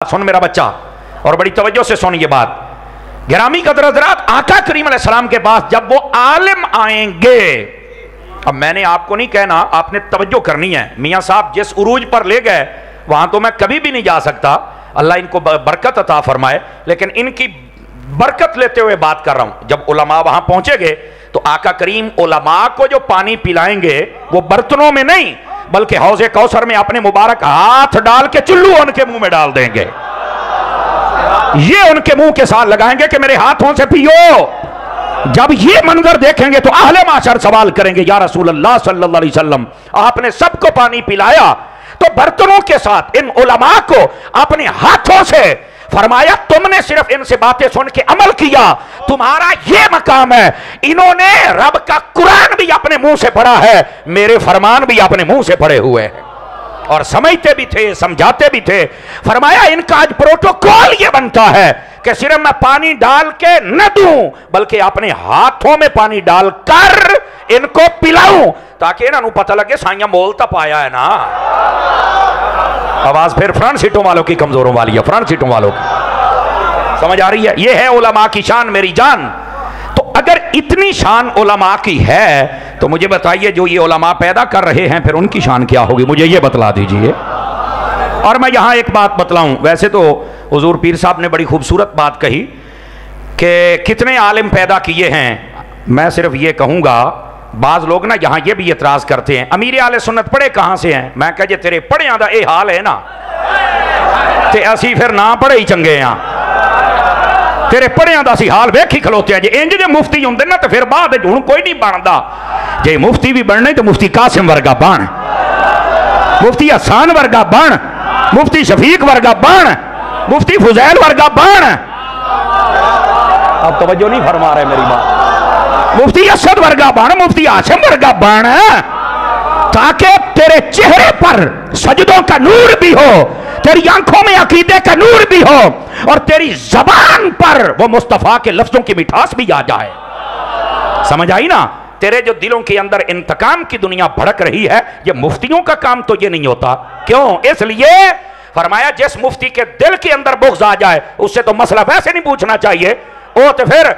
सुन मेरा बच्चा और बड़ी तवज्जो से सुन ये बात। गिरामी कदर हज़रात, आका करीम अलैहिस्सलाम के पास जब वो आलिम आएंगे, अब मैंने आपको नहीं कहना, आपने तवज्जो करनी है। मियाँ साहब जिस उरूज पर ले गए वहां तो मैं कभी भी नहीं जा सकता, अल्लाह इनको बरकत अता फरमाए, लेकिन इनकी बरकत लेते हुए बात कर रहा हूं। जब उलमा वहां पहुंचेंगे तो आका करीम उलमा को जो पानी पिलाएंगे वो बर्तनों में नहीं बल्कि हौज़े कौसर में अपने मुबारक हाथ डाल के चुल्लू उनके मुंह में डाल देंगे। ये उनके मुंह के साथ लगाएंगे कि मेरे हाथों से पियो। जब ये मंजर देखेंगे तो अहले माशर सवाल करेंगे, या रसूल अल्लाह सल्लल्लाहु अलैहि वसल्लम आपने सबको पानी पिलाया तो बर्तनों के साथ इन उलमा को अपने हाथों से, फरमाया तुमने सिर्फ इनसे बातें सुन के अमल किया, तुम्हारा ये मकाम है। इन्होंने रब का कुरान भी अपने मुंह से पढ़ा है, मेरे फरमान भी अपने मुंह से पढ़े हुए हैं और समझते भी थे, समझाते भी थे। फरमाया इनका आज प्रोटोकॉल ये बनता है कि सिर्फ मैं पानी डाल के न दूं बल्कि अपने हाथों में पानी डालकर इनको पिलाऊं, ताकि इन्हों पता लगे साइया मोल तो पाया है ना। आवाज फिर फ्रंट सीटों वालों की कमजोरों वाली है, फ्रंट सीटों वालों की समझ आ रही है। ये है उलमा की शान मेरी जान। तो अगर इतनी शान उलमा की है तो मुझे बताइए जो ये उलमा पैदा कर रहे हैं फिर उनकी शान क्या होगी, मुझे ये बतला दीजिए। और मैं यहां एक बात बतलाऊं, वैसे तो हुजूर पीर साहब ने बड़ी खूबसूरत बात कही कि कितने आलिम पैदा किए हैं। मैं सिर्फ ये कहूंगा, बाज लोग ना यहाँ ये भी एतराज करते हैं अमीर आले सुन्नत पढ़े कहाँ से हैं। मैं कह जे तेरे पढ़िया दा ये हाल है ना ते असी फिर ना पढ़े ही चंगे हैं, तेरे पढ़िया दा असी हाल वेख ही खलोते हैं। जे इंज जे मुफ्ती होंदे ना तो फिर बाद हुण कोई नहीं बनता। जे मुफ्ती भी बनना तो मुफ्ती कासिम वर्गा बन, मुफ्ती हसान वर्गा बन, मुफ्ती शफीक वर्गा बन, मुफ्ती फुजैल वर्गा बन। अब तवज्जो नहीं फरमा रहे मेरी बात। मुफ्ती असद वर्गा बन, मुफ्ती आसिम वर्गा बन, ताकि तेरे चेहरे पर सजदों का नूर भी हो, तेरी आंखों में अकीदे का नूर भी हो और तेरी जबान पर वो मुस्तफा के लफ्जों की मिठास भी आ जाए। समझ आई ना। तेरे जो दिलों के अंदर इंतकाम की दुनिया भड़क रही है, ये मुफ्तियों का काम तो ये नहीं होता। क्यों? इसलिए फरमाया जिस मुफ्ती के दिल के अंदर बुग़्ज़ आ जाए उससे तो मसला वैसे नहीं पूछना चाहिए, वो तो फिर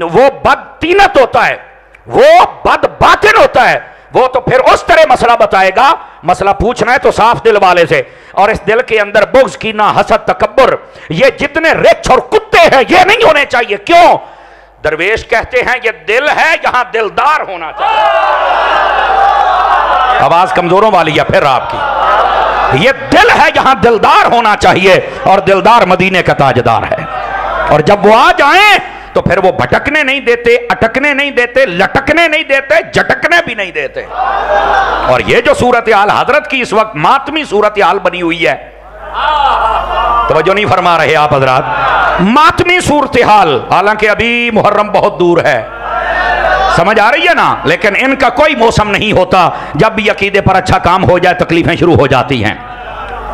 वो बदतीनत होता है, वो बदबातिन होता है, वो तो फिर उस तरह मसला बताएगा। मसला पूछना है तो साफ दिल वाले से, और इस दिल के अंदर बुग़्ज़, कीना, हसद, तकब्बुर, ये जितने रिच और कुत्ते हैं ये नहीं होने चाहिए। क्यों? दरवेश कहते हैं ये दिल है यहां दिलदार होना चाहिए। आवाज कमजोरों वाली है फिर आपकी। ये दिल है यहां दिलदार होना चाहिए और दिलदार मदीने का ताजदार है। और जब वो आ जाएं तो फिर वो भटकने नहीं देते, अटकने नहीं देते, लटकने नहीं देते, झटकने भी नहीं देते। और ये जो सूरत हाल हजरत की इस वक्त मातमी सूरत हाल बनी हुई है, तवज्जो नहीं फरमा रहे आप हजरात, मातमी सूरत हाल, हालांकि अभी मुहर्रम बहुत दूर है, समझ आ रही है ना, लेकिन इनका कोई मौसम नहीं होता। जब भी अकीदे पर अच्छा काम हो जाए तकलीफें शुरू हो जाती हैं।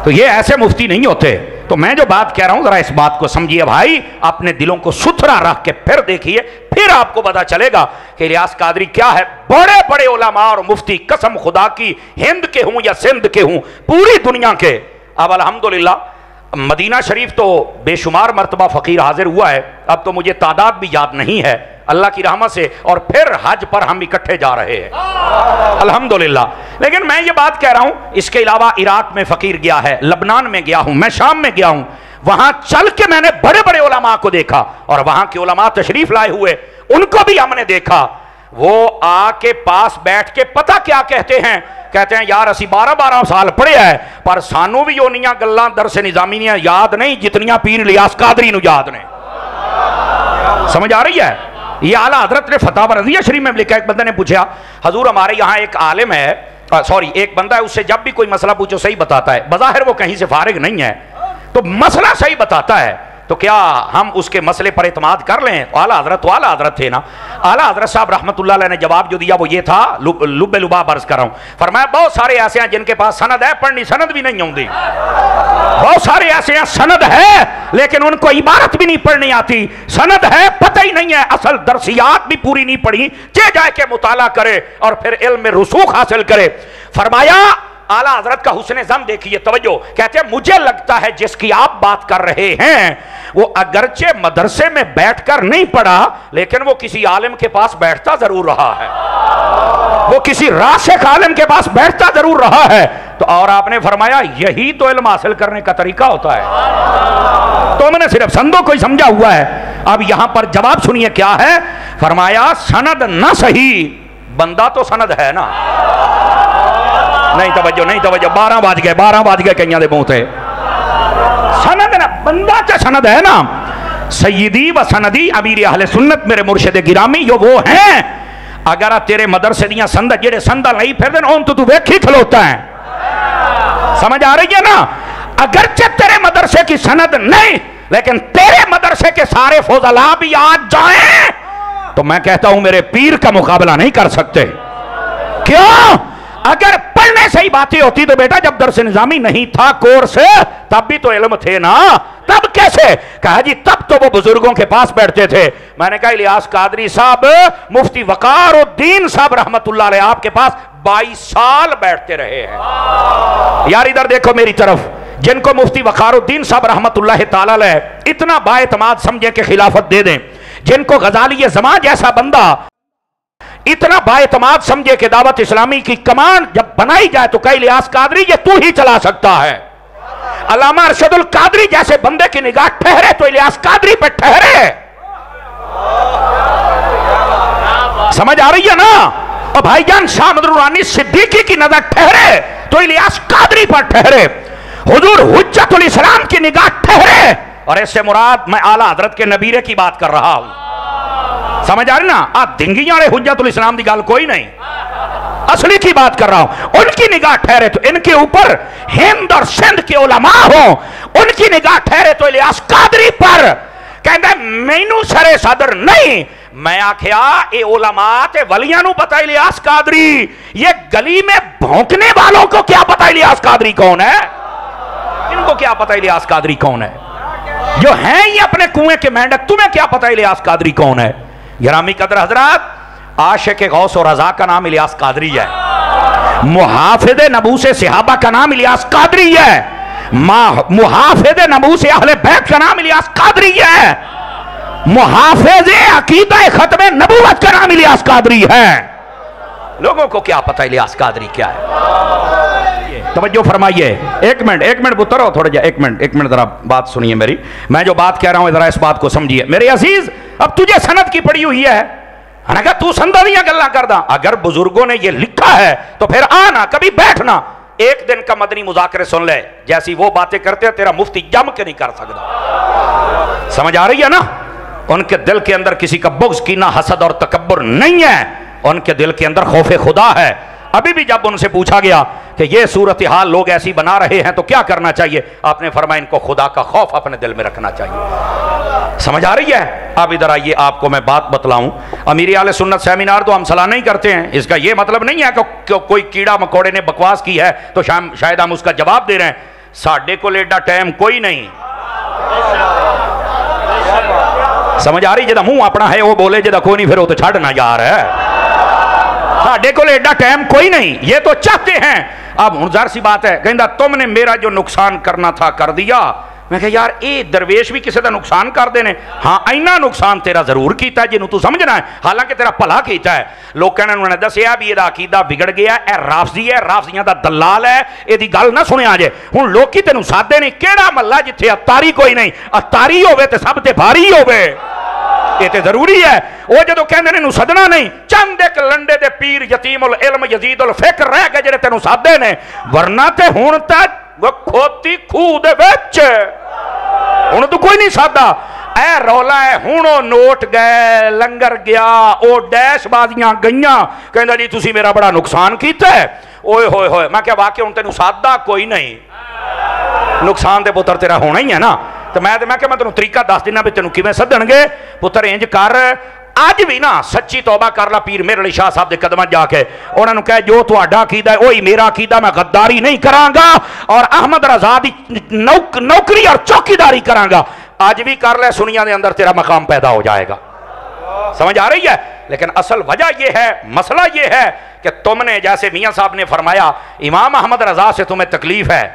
तो ये ऐसे मुफ्ती नहीं होते। तो मैं जो बात कह रहा हूं जरा इस बात को समझिए भाई, अपने दिलों को सुथरा रख के फिर देखिए, फिर आपको पता चलेगा कि इलियास कादरी क्या है। बड़े बड़े उलमा और मुफ्ती कसम खुदा की हिंद के हूं या सिंध के हूं, पूरी दुनिया के। अब अल्हम्दुलिल्लाह मदीना शरीफ तो बेशुमार मर्तबा फकीर हाजिर हुआ है, अब तो मुझे तादाद भी याद नहीं है अल्लाह की रहमत से, और फिर हज पर हम इकट्ठे जा रहे हैं अल्हम्दुलिल्लाह। लेकिन मैं ये बात कह रहा हूं, इसके अलावा इराक में फकीर गया है, लबनान में गया हूं, मैं शाम में गया हूं, वहां चल के मैंने बड़े बड़े उलमा को देखा और वहां के उलमा तशरीफ लाए हुए उनको भी हमने देखा। वो आके पास बैठ के पता क्या कहते हैं, कहते हैं यार असी 12-12 साल पढ़े है पर सानू भी ओनियां गल्लां दरस निजामियां याद नहीं जितनियां पीर इलियास कादरी नूं याद ने। समझ आ रही है। ये आला हजरत ने फतावा रज़िया शरीफ में लिखा, एक बंदे ने पूछा हजूर हमारे यहाँ एक आलिम है, सॉरी एक बंदा है, उससे जब भी कोई मसला पूछो सही बताता है, बज़ाहिर वो कहीं से फारिग नहीं है तो मसला सही बताता है, तो क्या हम उसके मसले पर एतमाद कर लें? तो आला हजरत थे ना, आला हजरत साहब रहमतुल्लाह अलैह ने जवाब जो दिया वो ये था, लुब्बे लुबाब अर्ज कर रहा हूं। फरमाया बहुत सारे ऐसे हैं जिनके पास सनद है, पढ़नी सनद भी नहीं आती। बहुत सारे ऐसे हैं सनद है लेकिन उनको इबारत भी नहीं पढ़नी आती, सनद है पता ही नहीं है, असल दरसियात भी पूरी नहीं पढ़ी, जे जाए के मुताला करे और फिर इल्म में रुसूख हासिल करे। फरमाया आला हजरत का हुस्न ज़न देखिए, तवज्जो, कहते हैं मुझे लगता है जिसकी आप बात कर रहे हैं वो अगरचे मदरसे में बैठकर नहीं पढ़ा, लेकिन वो किसी आलिम के पास बैठता जरूर रहा है, वो किसी राशिक आलिम के पास बैठता जरूर रहा है। तो और आपने फरमाया यही तो इल्म हासिल करने का तरीका होता है। तो मैंने सिर्फ संदों को ही समझा हुआ है। अब यहां पर जवाब सुनिए क्या है, फरमाया सनद ना सही, बंदा तो सनद है ना। नहीं तवज्जो, नहीं तवज्जो, 12 बज गए कईयां दे मुंह ते। सनद ना, बंदा तो सनद है ना। सय्यदी व सनदी अमीर अहले सुन्नत मेरे मुर्शिद गिरामी यो वो हैं, अगर तेरे मदरसे दियां संद जेड़े संदा नहीं फिर देन उन तो तू वेखी खलोता है। समझ आ रही है ना। अगरचे तेरे मदरसे की सनद नहीं, लेकिन तेरे मदरसे के सारे फौजला भी आज जाएं तो मैं कहता हूं मेरे पीर का मुकाबला नहीं कर सकते। क्यों? अगर पढ़ने से ही बातें होती तो बेटा जब दरस निजामी नहीं था कोर्स तब भी तो इल्म थे ना, तब कैसे? कहा जी तब तो वो बुजुर्गों के पास बैठते थे। मैंने कहा इलियास कादरी साहब, मुफ्ती वकारुद्दीन साहब रहमतुल्लाह अलैह आपके पास 22 साल बैठते रहे हैं। यार इधर देखो मेरी तरफ, जिनको मुफ्ती वकारुद्दीन साहब रहमतुल्लाह ताला अलैह इतना बाएतमाद समझे कि खिलाफत दे दें, जिनको गजाली ज़मां जैसा बंदा इतना बाएतमाद समझे कि दावत इस्लामी की कमान जब बनाई जाए तो कई इलियास कादरी ये तू ही चला सकता है। अल्लामा अरशदुल कादरी जैसे बंदे की निगाह ठहरे तो इलियास कादरी पे ठहरे। समझ आ रही है ना। और भाईजान शाह मदरुरानी सिद्दीकी की नजर ठहरे तो इलियास कादरी पर ठहरे। हुजूर हुज्जतुल इस्लाम की निगाह ठहरे, और इससे मुराद मैं आला हजरत के नबीरे की बात कर रहा हूं। समझ आ रही ना। दिंगियां वाले हुज्जतुल इस्लाम की गल कोई नहीं, असली की बात कर रहा हूं। उनकी निगाह ठहरे तो इनके ऊपर हिंद और सिंध के उलमा हो, उनकी निगाह ठहरे तो इलियास कादरी पर। कहते मैनू सरे सदर नहीं, मैं आख्या ये उलमा ते वलियां नू पता इलियास कादरी, ये गली में भौंकने वालों को क्या पता इलियास कादरी कौन है? इनको क्या पता इलियास कादरी कौन है? जो हैं ये अपने कुएं के मेंढक, तुम्हें क्या पता इलियास कादरी कौन है? गिरामी कदर हजरात, आशिक गौस और रजा का नाम इलियास कादरी है, मुहाफिज़े नबूस सहाबा का नाम इलियास कादरी है, मुहाफिज़े नबूस अहले बैत का नाम इलियास कादरी है, मुहाफिज़े अकीदा खत्मे नबूवत का नाम इलियास कादरी है। लोगों को क्या पता इलियास कादरी क्या है? तवज्जो फरमाइए। एक मिनट पुत्र हो थोड़ा जा, एक मिनट जरा बात सुनिए मेरी। मैं जो बात कह रहा हूं जरा इस बात को समझिए मेरे अजीज। अब तुझे सनद की पड़ी हुई है, अगर तू संदा दियां गल्लां करदा, अगर बुजुर्गों ने ये लिखा है तो फिर आना कभी बैठना, एक दिन का मदनी मुज़ाकरे सुन ले, जैसी वो बातें करते हैं तेरा मुफ्ती जम के नहीं कर सकता। समझ आ रही है ना। उनके दिल के अंदर किसी का बुग़्ज़, कीना, हसद और तकब्बुर नहीं है, उनके दिल के अंदर खौफ खुदा है। अभी भी जब उनसे पूछा गया कि ये सूरत हाल लोग ऐसी बना रहे हैं तो क्या करना चाहिए, आपने फरमाया इनको खुदा का खौफ अपने दिल में रखना चाहिए। समझ आ रही है। अब इधर आइए, आपको मैं बात बतलाऊं। अमीर आले सुन्नत सेमिनार तो हम सलाह नहीं करते हैं, इसका ये मतलब नहीं है कि कोई कीड़ा मकोड़े ने बकवास की है तो शायद हम उसका जवाब दे रहे हैं। साढ़े को एडा टाइम कोई नहीं। समझ आ रही, जिदा मुंह अपना है वो बोले, जिदा कोई नहीं फिर वो तो छड़ ना जा रहा है। साढ़े को एडा टाइम कोई नहीं, ये तो चाहते हैं। अब हुण ज़ाहिर सी बात है, कहंदा तुमने मेरा जो नुकसान करना था कर दिया। मैं कहा यार ये दरवेश भी किसी का नुकसान कर देने, हाँ इन्ना नुकसान तेरा जरूर किया जिन्हों तू समझना है, हालांकि तेरा भला किया है। लोगों ने उन्होंने दसिया भी यदा अकीदा बिगड़ गया, यह राफजी है, राफजियां दा दलाल है, यदी गल ना सुनिया जे। हुण लोग तेनों सादे ने केड़ा महला जिथे अतारी कोई नहीं, अतारी होवे ते सब ते भारी होवे, ये तो जरूरी है। वो जो कहते हैं सदना नहीं, चंद एक लंडे दे पीर यतीमुल इल्म यजीदुल फिक्र रह गए जेडे तेनों सादे ने, वरना ते हुण तक वो खोती खूह दे विच हुण तो कोई नहीं सादा। ऐ रौला है, हुण ओ नोट गए, लंगर गया, ओ डैशबाजियां गईयां, कहंदा जी तुसी मेरा बड़ा नुकसान कीता है। ओए होए होए, मैं क्या वाकई हुण तेनों सादा कोई नहीं, नुकसान ते पुत्र तेरा होना ही है ना। तो मैं तेन तरीका दस दिना भी तेन किवें सदणगे। पुत्र इंज कर, अज भी ना सच्ची तौबा कर ला पीर मेहर अली शाह साहब के कदम जाके, उन्होंने कह जो तुहाडा अकीदा है वही मेरा अकीदा, मैं गद्दारी नहीं करांगा और अहमद रजा दी नौकरी और चौकीदारी करांगा। अज भी कर ले, सुनिया के अंदर तेरा मकाम पैदा हो जाएगा। समझ आ रही है। लेकिन असल वजह यह है, मसला यह है کہ تم نے جیسے میاں صاحب نے فرمایا امام احمد رضا سے تمہیں تکلیف ہے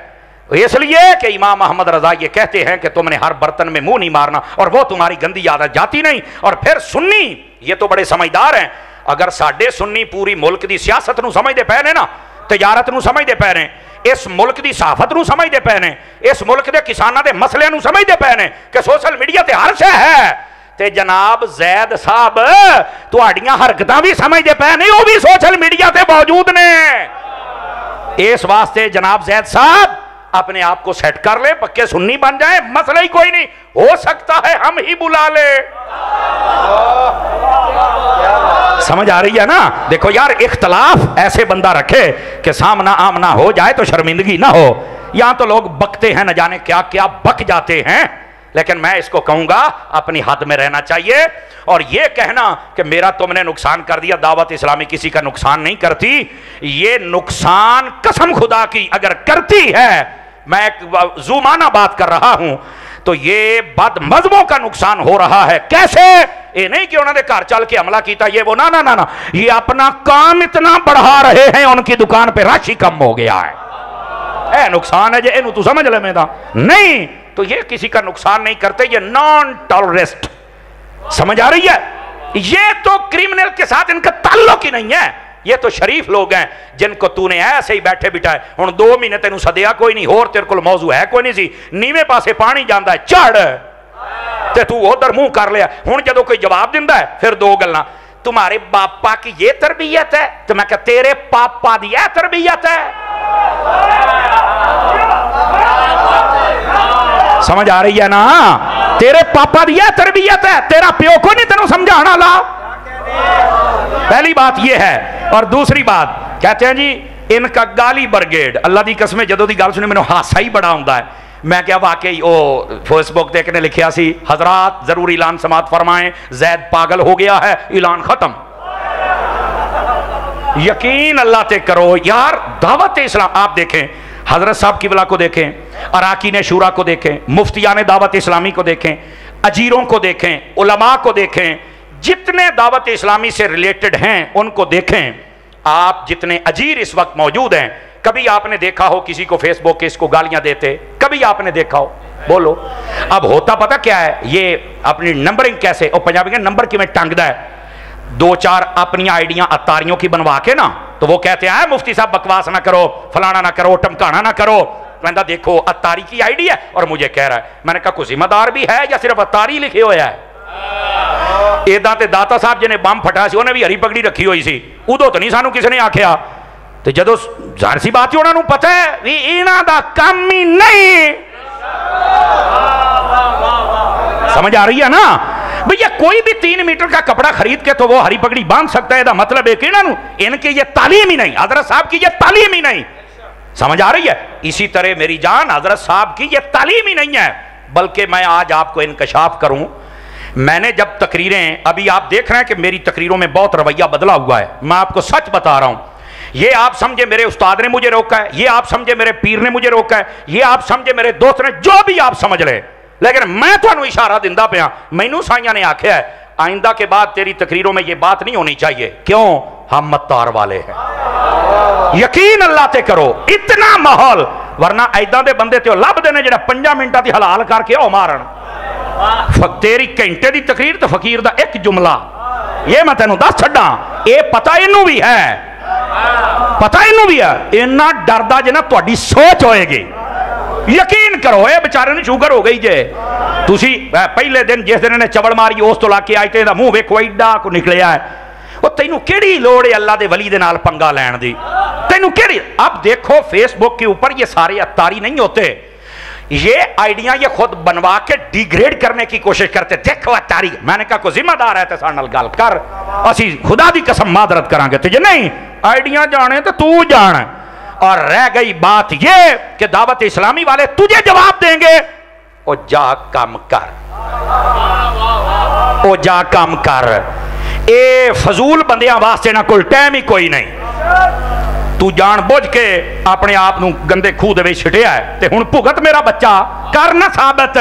اس لیے کہ امام احمد رضا یہ کہتے ہیں کہ تم نے ہر برتن میں منہ نہیں مارنا اور وہ تمہاری گندی عادت جاتی نہیں. اور پھر سنی یہ تو بڑے سمجھدار ہیں, اگر ساڈے سنی پوری ملک دی سیاست نو سمجھدے پے نے نا, تجارت نو سمجھدے پے نے, اس ملک دی صحافت نو سمجھدے پے نے, اس ملک دے کساناں دے مسئلے نو سمجھدے پے نے کہ سوشل میڈیا تے ہر شے ہے, تے جناب زید صاحب تہاڈیاں حرکتاں بھی سمجھدے پے نے, وہ بھی سوشل میڈیا تے موجود نے. اس واسطے جناب زید صاحب اپنے آپ کو سیٹ کر لے, پکے سنی بن جائیں, مسئلہ ہی کوئی نہیں, ہو سکتا ہے ہم ہی بلا لے. سمجھ آ رہی ہے نا؟ دیکھو یار اختلاف ایسے بندہ رکھے کہ سامنا آمنا ہو جائے تو شرمندگی نہ ہو. یہاں تو لوگ بکتے ہیں, نہ جانے کیا کیا بک جاتے ہیں, لیکن میں اس کو کہوں گا اپنی حد میں رہنا چاہیے. اور یہ کہنا کہ میرا تم نے نقصان کر دیا, دعوت اسلامی کسی کا نقصان نہیں کرتی, یہ نقصان قسم خدا کی اگر کرتی ہے, میں ایک زومانہ بات کر رہا ہوں, تو یہ بد مذہبوں کا نقصان ہو رہا ہے. کیسے؟ یہ نہیں کہ انہوں نے گھر چل کے حملہ کیتا یہ وہ, نہ, یہ اپنا کام اتنا بڑھا رہے ہیں, ان کی دکان پہ راشی کم ہو گیا ہے. اے نقصان ہے جے اینو تو سمجھ لے میں دا نہیں, تو یہ کسی کا نقصان نہیں کرتے, یہ نان ٹالرسٹ. سمجھ آ رہی ہے؟ یہ تو کرمنل کے ساتھ ان کا تعلق ہی نہیں ہے, یہ تو شریف لوگ ہیں جن کو تو نے ایسے ہی بیٹھے بٹھائے. ہن 2 مہینے تینوں سدیا کوئی نہیں, اور تیرے کول موضوع ہے کوئی نہیں سی, نیویں پاسے پانی جاندا ہے چڑھ تے تو ادھر منہ کر لیا. ہن جدوں کوئی جواب دیندا ہے پھر 2 گلاں, تمہارے باپا کی یہ تربیت ہے, تو میں کہا تیرے پاپا دی یہ تربیت ہے. سمجھ آ رہی ہے نا؟ تیرے پاپا دی یہ تربیت ہے, تیرا پیو کو نہیں تینوں سمجھانا لا. پہلی بات یہ ہے. اور دوسری بات کہتے ہیں جی ان کا گالی برگیڈ, اللہ دی قسم جدو دی گل سنی میں ہاسا ہی بڑا ہوندا ہے. میں کیا واقعی او فیس بک تے نے لکھیا سی, حضرات ضرور اعلان سماعت فرمائیں, زید پاگل ہو گیا ہے, اعلان ختم. یقین اللہ تے کرو یار, دعوت اسلام آپ دیکھیں, حضرت صاحب قبلہ کو دیکھیں, اراکین شورا کو دیکھیں, مفتیان دعوت اسلامی کو دیکھیں, اجیروں کو دیکھیں, علماء کو دیکھیں, جتنے دعوت اسلامی سے ریلیٹڈ ہیں ان کو دیکھیں. آپ جتنے اجیر اس وقت موجود ہیں, کبھی آپ نے دیکھا ہو کسی کو فیس بک کے اس کو گالیاں دیتے؟ کبھی آپ نے دیکھا ہو؟ بولو. اب ہوتا پتہ کیا ہے, یہ اپنی نمبرنگ کیسے, اور پنجابی کے نمبر کی میں ٹانگدا ہے, 2-4 اپنی آئیڈیاں اتاریوں کی بنوا کے نا, تو وہ کہتے ہیں مفتی صاحب بکواس نہ کرو, فلانا نہ کرو, ٹمکانا نہ کرو. کہندا دیکھو اتاری کی آئیڈی ہے اور مجھے کہہ رہا ہے. میں نے کہا کوئی ذمہ دار بھی ہے یا صرف اتاری لکھے ہویا ہے؟ ایداں تے داتا صاحب جنہیں بم پھٹا سی, انہیں بھی ہری پگڑی رکھی ہوئی سی, ادو تو نہیں سانو کسی نے آکھیا. تو جدو ظاہر سی بات ہی انہوں نے پتہ ہے بھی انہاں دا کام ہی نہیں. سمجھ آ رہی ہے نا بھئی؟ کوئی بھی 3 میٹر کا کپڑا خرید کے تو وہ ہری پگڑی باندھ سکتا ہے, دا مطلب ہے کہ ان کی یہ تعلیم ہی نہیں, حضرت صاحب کی یہ تعلیم ہی نہیں. سمجھ آ رہی ہے؟ اسی طرح میری جان حضرت صاحب کی یہ تعلیم ہی نہیں ہے. بلکہ میں آج آپ کو انکشاف کروں, میں نے جب تقریریں, ابھی آپ دیکھ رہے ہیں کہ میری تقریروں میں بہت رویہ بدلا ہوا ہے, میں آپ کو سچ بتا رہا ہوں. یہ آپ سمجھے میرے استاد نے مجھے روکا ہے, یہ آپ سمجھے میرے پیر نے مجھے روکا ہے, یہ آپ سمجھے میرے دوست نے, جو بھی آپ سمجھ لے, لیکن میں تو انہوں اشارہ دندہ پیا. مینوں سائیاں نے آکھیا ہے آئندہ کے بعد تیری تقریروں میں یہ بات نہیں ہونی چاہیے. کیوں؟ ہم متار والے ہیں. یقین اللہ تے کرو, اتنا ماحول, ورنہ ایداں دے بندے تے لب دینے جڑا 5 منٹاں دی حلال کر کے او مارن. تیری گھنٹے دی تقریر تو فقیر دا ایک جملہ, یہ میں تینوں دس چھڈاں, اے پتہ انہوں بھی ہے, پتہ انہوں بھی ہے, انہاں ڈردا جنا تہاڈی سوچ ہوئے گی. یقین کرو, اے بیچارے نے شوگر ہو گئی جے. تسی پہلے دن جس دن نے چوڑ ماری اس تو لا کے آئے تے دا منہ ویکھو ایڈا کو نکلیا ہے. وہ تینوں کیڑی لوڑ ہے اللہ دے ولی دے نال پنگا لین دی؟ تینوں کیڑی؟ اب دیکھو فیس بک کے اوپر یہ سارے اتاری نہیں ہوتے, یہ آئیڈیاں یہ خود بنوا کے ڈیگریڈ کرنے کی کوشش کرتے. دیکھو اتاری, میں نے کہا کوئی ذمہ دار ہے تے سارے نال گل کر, اسی خدا دی قسم معذرت کران گے. تجھے نہیں آئیڈیاں جانے تو جان. اور رہ گئی بات یہ کہ دعوت اسلامی والے تجھے جواب دیں گے, او جا کام کر, او جا کام کر. اے فضول بندیاں واسطے نہ کوئی ٹائم ہی کوئی نہیں. تو جان بوجھ کے اپنے آپ نو گندے کھو دے وچ چھٹیا ہے تے ہن بھگت میرا بچہ کرنا ثابت.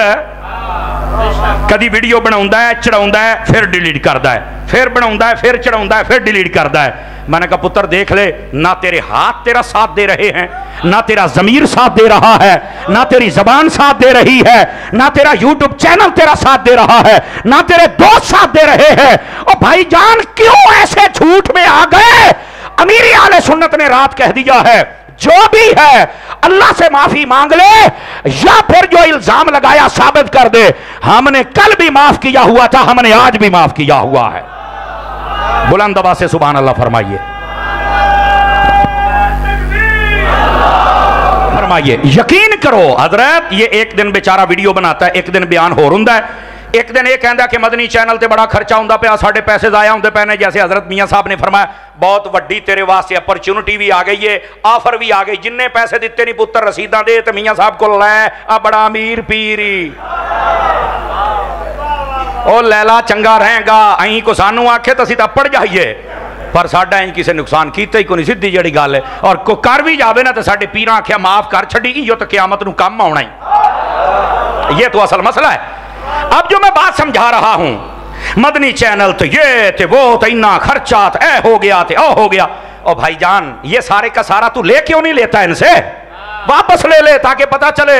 کدی ویڈیو بناوندا ہے, چڑھاوندا ہے, پھر ڈیلیٹ کردا ہے, پھر بناوندا ہے, پھر چڑھاوندا ہے, پھر ڈیلیٹ کردا ہے. मैंने कहा पुत्र देख ले, ना तेरे हाथ तेरा साथ दे रहे हैं, ना तेरा ज़मीर साथ दे रहा है, ना तेरी ज़बान साथ दे रही है, ना तेरा यूट्यूब चैनल तेरा साथ दे रहा है, ना तेरे दोस्त साथ दे रहे हैं। और भाईजान क्यों ऐसे झूठ में आ गए? अमीरी आले सुन्नत ने रात कह दिया है, जो भी है अल्लाह से माफी मांग ले, या फिर जो इल्जाम लगाया साबित कर दे। हमने कल भी माफ किया हुआ था, हमने आज भी माफ किया हुआ है। बुलंद आवाज से सुभान अल्लाह फरमाइए, फरमाइए। यकीन करो हजरत, ये एक दिन बेचारा वीडियो बनाता है, एक दिन बयान हो रहा है, एक दिन ये कहता कि मदनी चैनल ते बड़ा खर्चा होंदा पिया, साडे पैसे जाया होंदे पे ने। जैसे हजरत मियां साहब ने फरमाया, बहुत वड्डी तेरे वास्ते अपॉर्चुनिटी भी आ गई है, ऑफर भी आ गई, जिन्ने पैसे दिते नहीं पुत्र रसीदा दे ते मियां साहब को लै, आ बड़ा अमीर पीरी ओ लैला चंगा रहेगा। अं को सानू आखे तो असीं तां पड़ जाइए, पर साडा अं किसी नुकसान किया ही कोई नहीं, सीधी जड़ी गल है। और कोई कर भी जाए ना तो साडे पीर आख्या माफ कर छड़ी, इो तो क्यामत नूं कम आउणा ही। ये तो असल मसला है। अब जो मैं बात समझा रहा हूं, मदनी चैनल तो ये थे वो तो इन्ना खर्चा तो ए हो गया थे ओ हो गया। और भाईजान ये सारे का सारा तू ले क्यों नहीं लेता, इनसे वापस ले ले, ताकि पता चले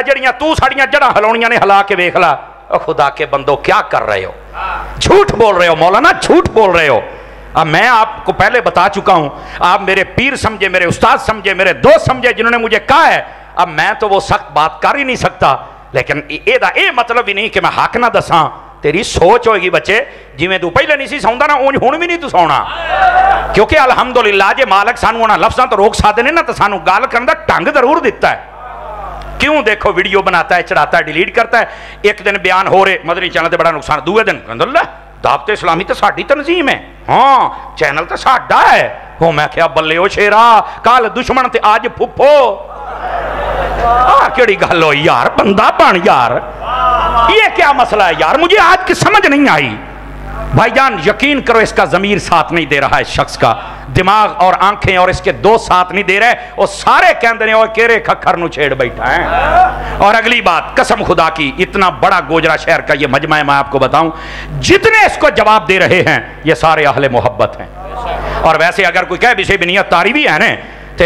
जड़ियां तू साड़ियां जड़ा हिलाउणियां ने हिला के वेख ला। खुदा के बंदो क्या कर रहे हो, झूठ बोल रहे हो मौलाना, झूठ बोल रहे हो। अब मैं आपको पहले बता चुका हूं, आप मेरे पीर समझे, मेरे उस्ताद समझे, मेरे दोस्त समझे, जिन्होंने मुझे कहा है। अब मैं तो वो सख्त बात कर ही नहीं सकता, लेकिन ये मतलब भी नहीं कि मैं हक ना दसा। तेरी सोच होगी बच्चे, जिवें तू पहले नहीं सी सौंदा ना, उंज हुण भी नहीं तू सौना, क्योंकि अलहमदुलिल्लाह जे मालक सानू उन्हां लफ्ज़ां तो रोक सकदे ने ना, तो सानू गल करन दा ढंग जरूर दिता है। क्यों देखो वीडियो बनाता है, चढ़ाता है, डिलीट करता है। एक दिन बयान हो रहे मदनी चैनल से बड़ा नुकसान, दूसरे दिन कहंदा दावत इस्लामी तो साडी तनजीम है, हाँ चैनल तो साडा है। हो मैं क्या बल्ले ओ शेरा, कल दुश्मन ते आज फुफो, केड़ी गल हो यार, बंदा बन यार, ये क्या मसला है यार, मुझे आज की समझ नहीं आई। भाईजान यकीन करो इसका ज़मीर साथ नहीं दे रहा है, शख्स का दिमाग और आंखें और इसके दो साथ नहीं दे रहे। और सारे कहते हैं और केरे खखर नु छेड़ बैठा है। और अगली बात, कसम खुदा की, इतना बड़ा गोजरा शहर का ये मजमा है, मैं आपको बताऊं, जितने इसको जवाब दे रहे हैं ये सारे अहले मोहब्बत हैं। और वैसे अगर कोई कह विषय बिनियत तारी भी है ना, तो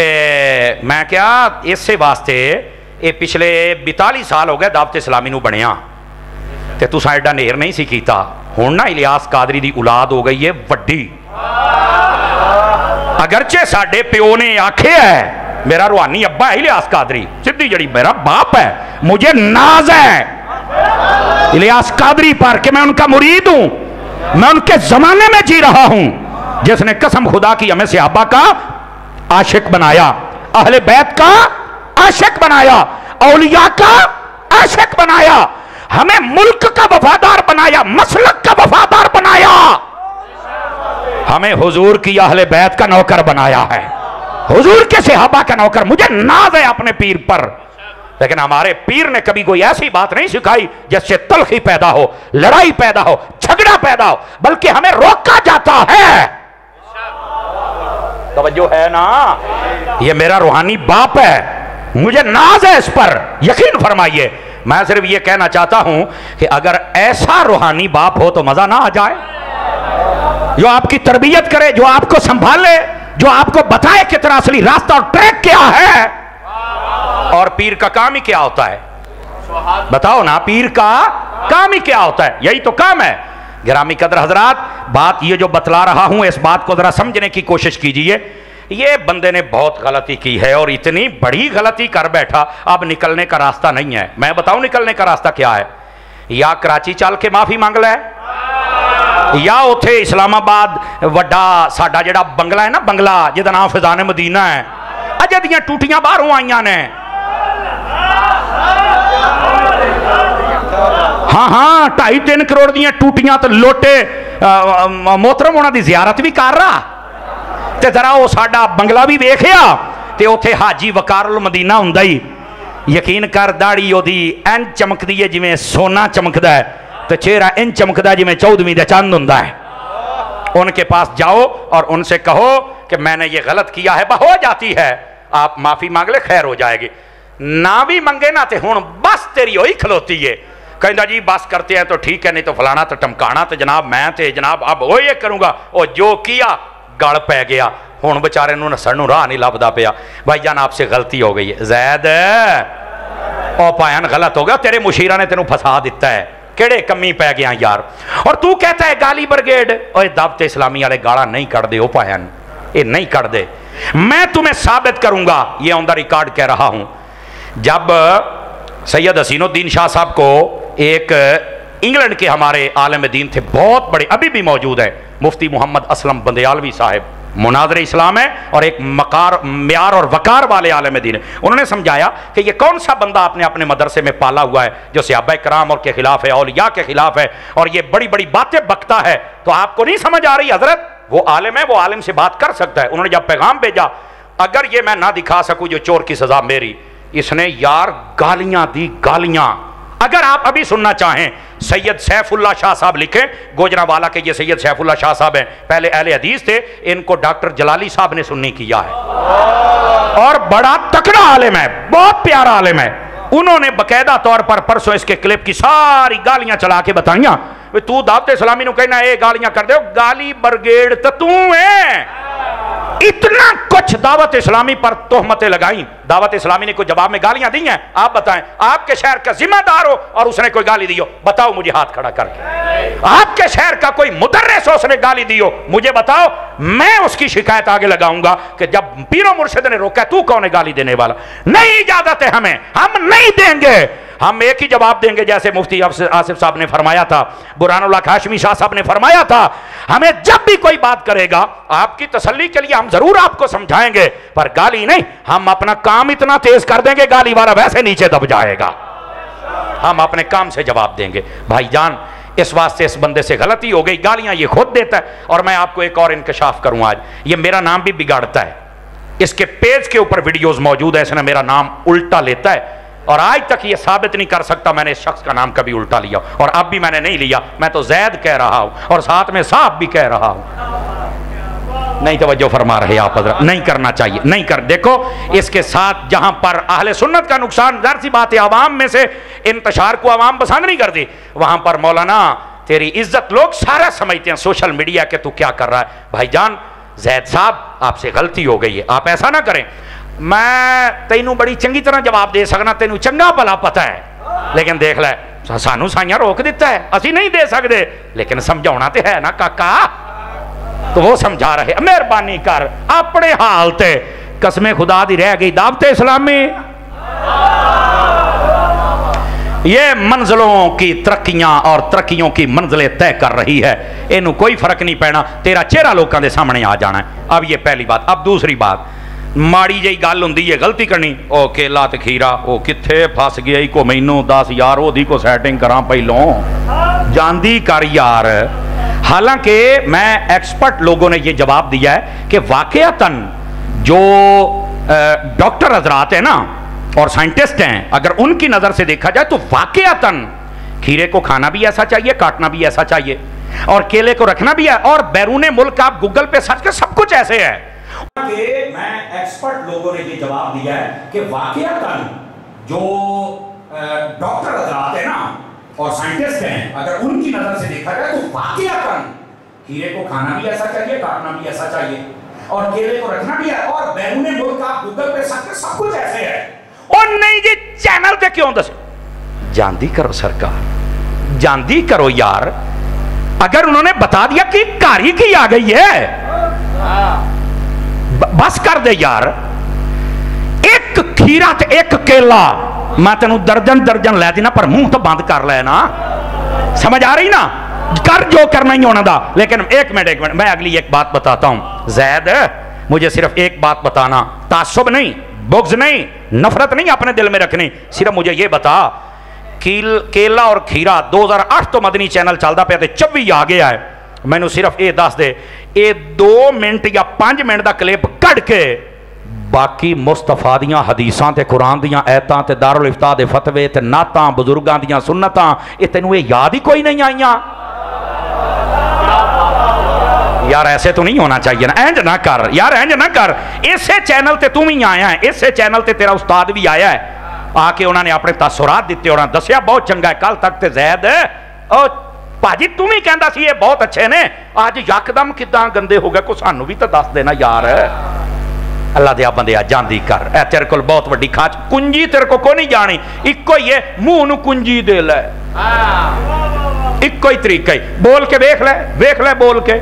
मैं क्या इससे वास्ते ये पिछले 42 साल हो गए दावत इस्लामी नू बनिया, ते तुसां एडा नेर नहीं सी कीता। हुण ना इलियास कादरी दी औलाद हो गई है वड्डी, अगरचे साडे प्यो ने आखे है, मेरा रूहानी अब्बा है इलियास कादरी, सीधी जड़ी मेरा बाप है, मुझे नाज है इलियास कादरी पर कि मैं उनका मुरीद हूं, मैं उनके जमाने में जी रहा हूं, जिसने कसम खुदा की हमें सहाबा का आशिक बनाया, अहले बैत का आशिक बनाया, औलिया का आशिक बनाया, हमें मुल्क का वफादार बनाया, मसलक का वफादार बनाया, हमें हुजूर की अहले बैत का नौकर बनाया है, हुजूर के सहाबा का नौकर। मुझे नाज है अपने पीर पर, लेकिन हमारे पीर ने कभी कोई ऐसी बात नहीं सिखाई जिससे तलखी पैदा हो, लड़ाई पैदा हो, झगड़ा पैदा हो, बल्कि हमें रोका जाता है। तवज्जो है ना, ये मेरा रूहानी बाप है, मुझे नाज है इस पर, यकीन फरमाइए। मैं सिर्फ ये कहना चाहता हूं कि अगर ऐसा रूहानी बाप हो तो मजा ना आ जाए, जो आपकी तरबियत करे, जो आपको संभाले, जो आपको बताए कितना असली रास्ता और ट्रैक क्या है। और पीर का काम ही क्या होता है, बताओ ना, पीर का काम ही क्या होता है, यही तो काम है। गिरामी कदर हजरात, बात ये जो बतला रहा हूं, इस बात को जरा समझने की कोशिश कीजिए। ये बंदे ने बहुत गलती की है और इतनी बड़ी गलती कर बैठा, अब निकलने का रास्ता नहीं है। मैं बताऊं निकलने का रास्ता क्या है, या कराची चल के माफी मांग ले, या उथे इस्लामाबाद वड्डा साडा जेड़ा बंगला है ना, बंगला जिहदा नाम फिजान मदीना है, अजे दियां टूटियां बाहरों आईयां ने, हाँ हाँ 2.5-3 करोड़ दियां टूटियां तो लोटे, मोहतरम उन्हां दी ज़ियारत भी कर रहा, ते जरा वो साडा बंगला भी वेखिया, ते उथे हाजी वकारुल मदीना हुंदा ही, यकीन कर दाढ़ी ओदी इंज चमकदी है जिवें सोना चमकदा है, तो चेहरा इंज चमकदा है जिवें 14वीं दा चंद हुंदा है। उनके पास जाओ और उनसे कहो कि मैंने ये गलत किया है, हो जाती है, आप माफी मांग ले, खैर हो जाएगी। ना भी मंगे ना ते हुण बस तेरी होई खलोती है, कहता जी बस करते हैं तो ठीक है, नहीं तो फलाना तो टमकाना, तो जनाब मैं तो जनाब अब वो ये करूंगा, और जो किया गल पै गया, हुण बेचारे नूं नस्सण नूं राह नहीं लभदा पिया। भाईजान आपसे गलती हो गई है। जैद ओ भाईजान गलत हो गया, तेरे मुशीरा ने तेनों फसा दिता है, केड़े कमी पै गया यार। और तू कहता है गाली ब्रिगेड, ओए दावत इस्लामी वाले गाला नहीं कढ़दे, ओ भाईजान ये नहीं कढ़दे। मैं तुम्हें साबित करूंगा, ये ऑन द रिकॉर्ड कह रहा हूं। जब सैयद हसीनुद्दीन शाह साहब को एक इंग्लैंड के हमारे आलिम दीन थे, बहुत बड़े, अभी भी मौजूद है, मुफ्ती मोहम्मद असलम बंदयालवी साहब, मुनाज़रे इस्लाम है और एक म्यार और वकार वाले आलिम दीन है। उन्होंने समझाया कि ये कौन सा बंदा आपने अपने मदरसे में पाला हुआ है जो सहाबा कराम और के खिलाफ है, औलिया के खिलाफ है, और ये बड़ी बड़ी बातें बकता है, तो आपको नहीं समझ आ रही हजरत? वो आलिम है, वो आलिम से बात कर सकता है। उन्होंने जब पैगाम भेजा, अगर ये मैं ना दिखा सकूं जो चोर की सजा मेरी, इसने यार गालियां दी, गालियां। अगर आप अभी सुनना चाहें, सैयद सैफुल्लाह शाह साहब लिखे, गोजरावाला के ये सैयद सैफुल्लाह शाह साहब हैं, पहले अहले हदीस थे, इनको डॉक्टर जलाली साहब ने सुन्नी किया है और बड़ा तकड़ा आलिम है, बहुत प्यारा आलिम है। उन्होंने बकायदा तौर पर परसों इसके क्लिप की सारी गालियां चला के बताइया, तू दावत इस्लामी कहना ये गालियां कर दे, गाली ब्रिगेड तो तू है। इतना कुछ दावत इस्लामी पर तोहमतें लगाई, दावत इस्लामी ने कोई जवाब में गालियां दी हैं? आप बताएं, आपके शहर का जिम्मेदार हो और उसने कोई गाली दी हो, बताओ मुझे हाथ खड़ा करके। आपके शहर का कोई मुदर्रिस हो, उसने गाली दी हो, मुझे बताओ, मैं उसकी शिकायत आगे लगाऊंगा कि जब पीरो मुर्शिद ने रोका, तू कौन है गाली देने वाला? नहीं इजाजत है हमें, हम नहीं देंगे। हम एक ही जवाब देंगे जैसे मुफ्ती आसिफ साहब ने फरमाया था, बुरहानुल्लाह हाशमी शाह साहब ने फरमाया था, हमें जब भी कोई बात करेगा आपकी तसल्ली के लिए हम जरूर आपको समझाएंगे, पर गाली नहीं। हम अपना काम इतना तेज कर देंगे, गाली वाला वैसे नीचे दब जाएगा। हम अपने काम से जवाब देंगे। भाईजान, इस वास्ते इस बंदे से गलती हो गई, गालियां ये खुद देता है। और मैं आपको एक और इंकशाफ करूं, आज ये मेरा नाम भी बिगाड़ता है, इसके पेज के ऊपर वीडियोस मौजूद है, इसने मेरा नाम उल्टा लेता है और आज तक ये साबित नहीं कर सकता मैंने इस शख्स का नाम कभी उल्टा लिया, और अब भी मैंने नहीं लिया। मैं तो जैद कह रहा हूं और साथ में साहब भी कह रहा हूं। नहीं तवज्जो फरमा रहे आप हज़रत, नहीं करना चाहिए, नहीं कर। देखो इसके साथ जहां पर अहले सुन्नत का नुकसान, जाहिर सी बात है आवाम में से इंतशार को आवाम पसंद नहीं करती, वहां पर मौलाना तेरी इज्जत लोग सारा समझते हैं सोशल मीडिया के, तू क्या कर रहा है। भाईजान जैद साहब, आपसे गलती हो गई है, आप ऐसा ना करें। मैं तेनू बड़ी चंगी तरह जवाब दे सकना, तेनू चंगा भला पता है, लेकिन देख लै सानू साइयां रोक दिता है, असी नहीं दे सकते, लेकिन समझाना तो है ना काका। तो वो समझा रहे, मेहरबानी कर अपने हाल ते, कसमें खुदा दी रह गई दावत इस्लामी। ये मंजिलों की तरक्कियां और तरक्कियों की मंजिलें तय कर रही है, इनू कोई फर्क नहीं पैना, तेरा चेहरा लोगों के सामने आ जाना है। अब ये पहली बात। अब दूसरी बात, माड़ी जी गल होंदी है गलती करनी, ओ केला ते खीरा ओ किथे फस गया ही को मैनू दस यार, ओदी को सैटिंग करा पहलों, जांदी कर यार। हालांकि मैं एक्सपर्ट लोगों ने यह जवाब दिया है कि वाकयातन जो डॉक्टर हजरात है ना और साइंटिस्ट हैं, अगर उनकी नजर से देखा जाए तो वाकयातन खीरे को खाना भी ऐसा चाहिए, काटना भी ऐसा चाहिए, और केले को रखना भी है, और बैरूने मुल्क आप गूगल पे सर्च कर, सब कुछ ऐसे है। मैं एक्सपर्ट लोगों ने ये जवाब दिया है कि वाकयातन जो डॉक्टर हजरात है ना और साइंटिस्ट हैं, अगर उनकी नजर से देखा जाए तो वाकयातन खीरे को खाना भी ऐसा चाहिए, काटना भी ऐसा चाहिए, और केले को रखना भी है, और बैरूने मुल्क आप गूगल पे सर्च कर, सब कुछ ऐसे है। और नहीं जी चैनल पे क्यों दस, जानदी करो सरकार, जानदी करो यार। अगर उन्होंने बता दिया कि कारी की आ गई है, बस कर दे यार। एक खीरा ते एक केला, मैं तेन दर्जन दर्जन लै देना, पर मुंह तो बंद कर लेना, समझ आ रही ना? कर जो करना ही होना था। लेकिन एक मिनट मैं अगली एक बात बताता हूं। जैद, मुझे सिर्फ एक बात बताना, तासुब नहीं, बुग़्ज़ नहीं, नफरत नहीं अपने दिल में रखनी, सिर्फ मुझे ये बता, केला और खीरा 2008 तो मदनी चैनल चलता पे 24 आ गया है, मैनू सिर्फ ये दस दे, ये 2 मिनट या 5 मिनट का क्लिप कढ़ के बाकी मुस्तफा दियां हदीसां ते कुरान दियां आयतां ते दारुल इफ्ता दे फतवे ते नातां बुजुर्गां दियां सुन्नतां, ये तेनू याद ही कोई नहीं आईयां यार। ऐसे तो नहीं होना चाहिए ना, इंज ना कर यार, इंज ना कर। इसे चैनल ते तू भी आया है, इसे चैनल ते तेरा उस्ताद भी आया है, आके उन्होंने अपने तसुरात दिते, उन्होंने दसिया बहुत चंगा है। कल तक ते जैद भाजी तुम ही कहता सी ये बहुत अच्छे ने, अज यकदम किदां गंदे हो गए, को सानू भी तो दस देना यार। अल्लाह दिया बंदिया जांदी कर, ए तेरे को बहुत वड्डी खाच, कुंजी तेरे को नहीं जानी, इको ही है मुंह नूं कुंजी दे ले, इको ही तरीका ही, बोल के वेख ले बोल के।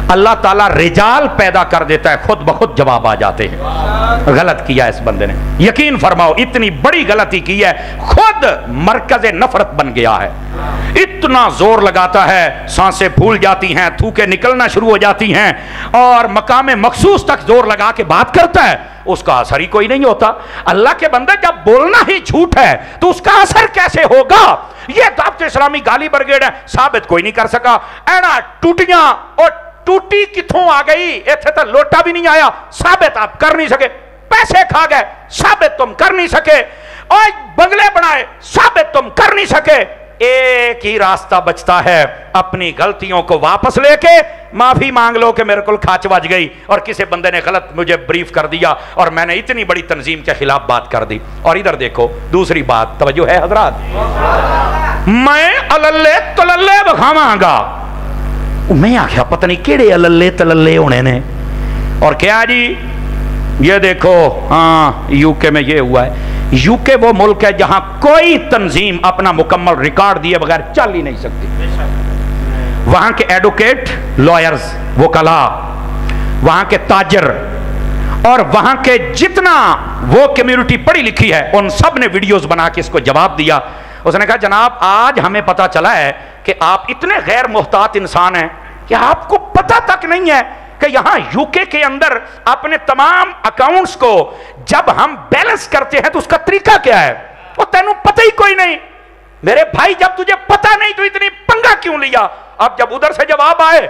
अल्लाह ताला रिजाल पैदा कर देता है, खुद ब खुद जवाब आ जाते हैं। गलत किया इस बंदे ने, यकीन फरमाओ इतनी बड़ी गलती की है, खुद मरकज नफरत बन गया है। इतना जोर लगाता है, सांसें फूल जाती हैं, थूके निकलना शुरू हो जाती हैं, और मकाम मखसूस तक जोर लगा के बात करता है, उसका असर ही कोई नहीं होता। अल्लाह के बंदे जब बोलना ही झूठ है तो उसका असर कैसे होगा? ये दावत इस्लामी गाली ब्रिगेड है, साबित कोई नहीं कर सका। ऐना टूटियां, और टूटी किथों आ गई, इत्थे तो लोटा भी नहीं आया, साबित आप कर नहीं सके। पैसे खा गए, साबित तुम कर नहीं सके। और बंगले बनाए, साबित तुम कर नहीं सके। एक ही रास्ता बचता है, अपनी गलतियों को वापस लेके माफी मांग लो कि मेरे को खाच बज गई, और किसी बंदे ने गलत मुझे ब्रीफ कर दिया और मैंने इतनी बड़ी तंजीम के खिलाफ बात कर दी। और इधर देखो दूसरी बात, तवज्जो है हजरात, मैं अलल्ले तलल्ले बखावांगा। मैं आख्या पता नहीं केड़े अलल्ले तलल्ले होने ने, और क्या जी ये देखो, हाँ यूके में ये हुआ है। यूके वो मुल्क है जहां कोई तंजीम अपना मुकम्मल रिकॉर्ड दिए बगैर चल ही नहीं सकती। वहां के एडवोकेट, लॉयर्स, वकला, वहां के ताजर, और वहां के जितना वो कम्युनिटी पढ़ी लिखी है, उन सब ने वीडियोस बना के इसको जवाब दिया। उसने कहा जनाब आज हमें पता चला है कि आप इतने गैर मुहतात इंसान हैं कि आपको पता तक नहीं है कि यहां यूके के अंदर अपने तमाम अकाउंट्स को जब हम बैलेंस करते हैं तो उसका तरीका क्या है, वो तेनू पता ही कोई नहीं। मेरे भाई जब तुझे पता नहीं तो इतनी पंगा क्यों लिया? अब जब उधर से जवाब आए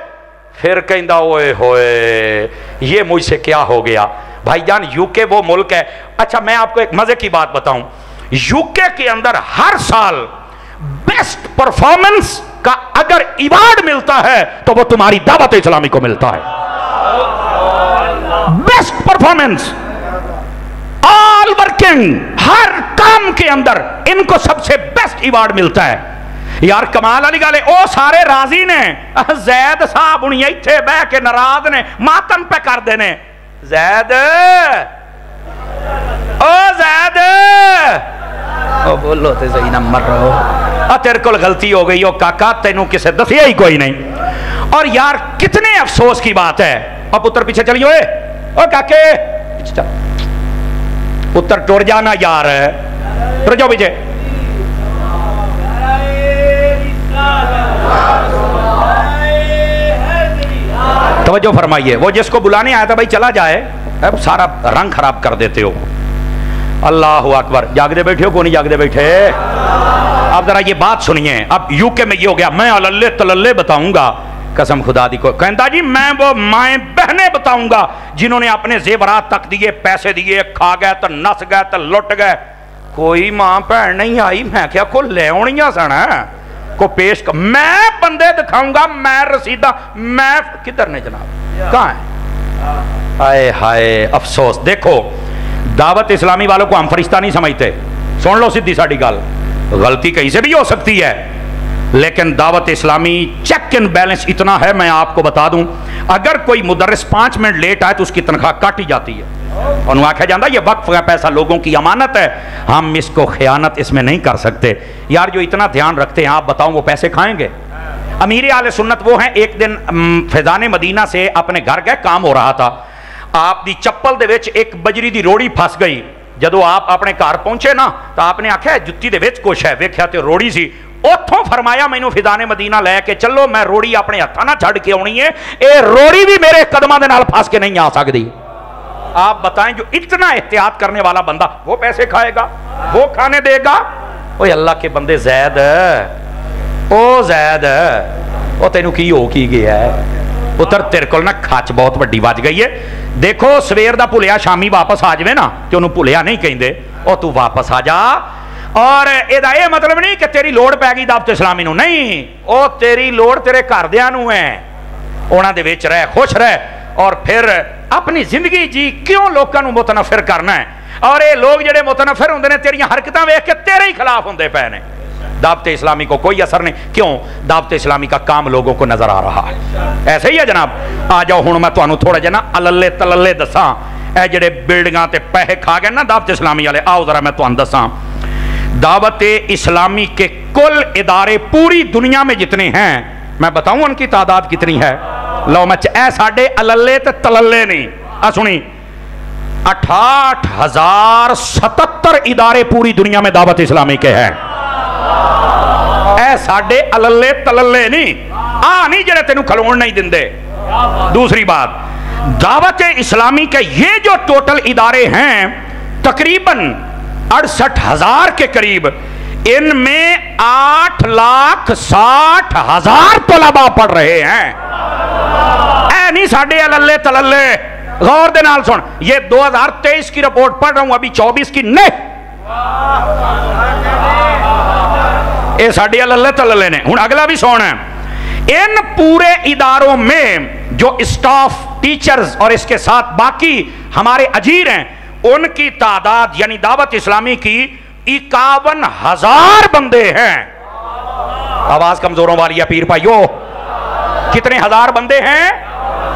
फिर कहता ओए होए ये मुझसे क्या हो गया। भाईजान यूके वो मुल्क है, अच्छा मैं आपको एक मजे की बात बताऊं, यूके के अंदर हर साल बेस्ट परफॉर्मेंस का अगर अवार्ड मिलता है तो वो तुम्हारी दावत इस्लामी को मिलता है। बेस्ट परफॉर्मेंस, ऑल वर्किंग, हर काम के अंदर इनको सबसे बेस्ट अवार्ड मिलता है। यार कमाल वाली गल है, ओ सारे राजी ने, जैद साहब हुणी इत्थे बह के नाराज ने, मातम पे कर देने। जैद, ओ जैद, ओ बोलो ते सही ना मर रहो, तेरे को गलती हो गई, ओ काका तेनू किसे दसिया ही कोई नहीं। और यार कितने अफसोस की बात है। अब पुत्र पीछे चलिए, ओ काके पुत्र टुर जाना यार, टुर जाओ पीछे। तवज्जो फरमाइए, वो जिसको बुलाने आया था भाई चला जाए, अब सारा रंग खराब कर देते हो। अल्लाह अकबर, जागते बैठे हो, कौन नहीं जागते बैठे? अब जरा ये बात सुनिए, अब यूके में ये हो गया, मैं अल्ले तलल्ले बताऊंगा, कसम खुदा दी को कहता जी मैं वो माए बहने बताऊंगा जिन्होंने अपने जेवरात तक दिए, पैसे दिए, खा गए तो नस गए तो लुट गए, कोई मां भैन नहीं आई। मैं क्या को ले आनिया सन को पेश कर, मैं बंदे दिखाऊंगा, मैं रसीदा, मैं किधर ने जनाब, कहां है? हाय हाय अफसोस। देखो दावत इस्लामी वालों को हम फरिश्ता नहीं समझते, सुन लो सीधी साड़ी गल, गलती कहीं से भी हो सकती है, लेकिन Dawat Islami check and balance इतना है, मैं आपको बता दूं, अगर कोई मुदर्रिस 5 मिनट लेट आए तो उसकी तनख्वाह काटी जाती है। और आख्या जाता ये वक्फ का पैसा लोगों की अमानत है, हम इसको खयानत इसमें नहीं कर सकते। यार जो इतना ध्यान रखते हैं, आप बताओ वो पैसे खाएंगे? अमीर आले सुन्नत वो हैं, एक दिन फैजान मदीना से अपने घर गए, काम हो रहा था, आप दी चप्पल दे विच एक बजरी दी रोड़ी फस गई। जदों आप अपने घर पहुंचे ना तो आपने आख्या जुत्ती दे विच कुछ है, वेख्या तो रोड़ी सी। उथों फरमाया मैनू फिजाने मदीना लैके चलो, मैं रोड़ी अपने हत्थां नाल छड़ के आउणी है, ये रोड़ी भी मेरे कदमां दे नाल फस के नहीं आ सकती। आप बताएं जो इतना एहतियात करने वाला बंदा वो पैसे खाएगा, वो खाने देगा? ओए अल्लाह के बंदे, जैद ओ जैद, ओ तेनू की हो की गया है पुत्र, तेरे को ना खच बहुत वड्डी वज गई है। देखो सवेर दा भुलिया शामी वापस आ जाए ना तो उन्होंने भुलिया नहीं कहिंदे, ओ तू वापस आ जा। और एदा ये मतलब नहीं कि तेरी लोड़ पै गई दावत इस्लामी नूं, नहीं, ओ तेरी लोड़ तेरे घरदियां नूं है, उन्हां दे विच रह, खुश रह, और फिर अपनी जिंदगी जी। क्यों लोगों को मुतनफिर करना है? और ये लोग जेडे मुतनफिर होंदे ने तेरियां हरकतां वेख के तेरे ही खिलाफ होंदे पए ने। दावत इस्लामी को कोई असर नहीं। क्यों? दावत इस्लामी का काम लोगों को नजर आ रहा है। ऐसे ही है जनाब। आ जाओ हुण मैं तुहानू थोड़ा जिहा ना अलल्ले तलल्ले दसां, ए जिहड़े बिल्डिंगां ते पैसे खा गए ना दावत इस्लामी वाले, आओ जरा मैं तुहानू दसां। दावत इस्लामी के कुल इदारे पूरी दुनिया में जितने हैं, मैं बताऊं उनकी तादाद कितनी है? लो मैं ए साडे अलल्ले ते तलल्ले नहीं, आ सुनी, 68,077 इदारे पूरी दुनिया में दावत इस्लामी के हैं। ए साडे अलल्ले तलल्ले नहीं, आ नहीं जेड़े तेनू खलोण नहीं दिंदे। दूसरी बात, दावत इस्लामी के ये जो टोटल इदारे हैं तकरीबन 68,000 के करीब, इनमें 8,60,000 तलबा पढ़ रहे हैं। ऐ नहीं साडे अलल्ले तलल्ले। गौर दे नाल सुन, ये 2023 की रिपोर्ट पढ़ रहा हूं, अभी 24 की नहीं। ये साडे अलल्ले तलल्ले ने। हुण अगला भी सुन, इन पूरे इदारों में जो स्टाफ, टीचर्स और इसके साथ बाकी हमारे अजीर हैं, उनकी तादाद यानी दावत इस्लामी की 51,000 बंदे हैं। आवाज कमजोरों वाली है पीर भाइयों। कितने हजार बंदे हैं?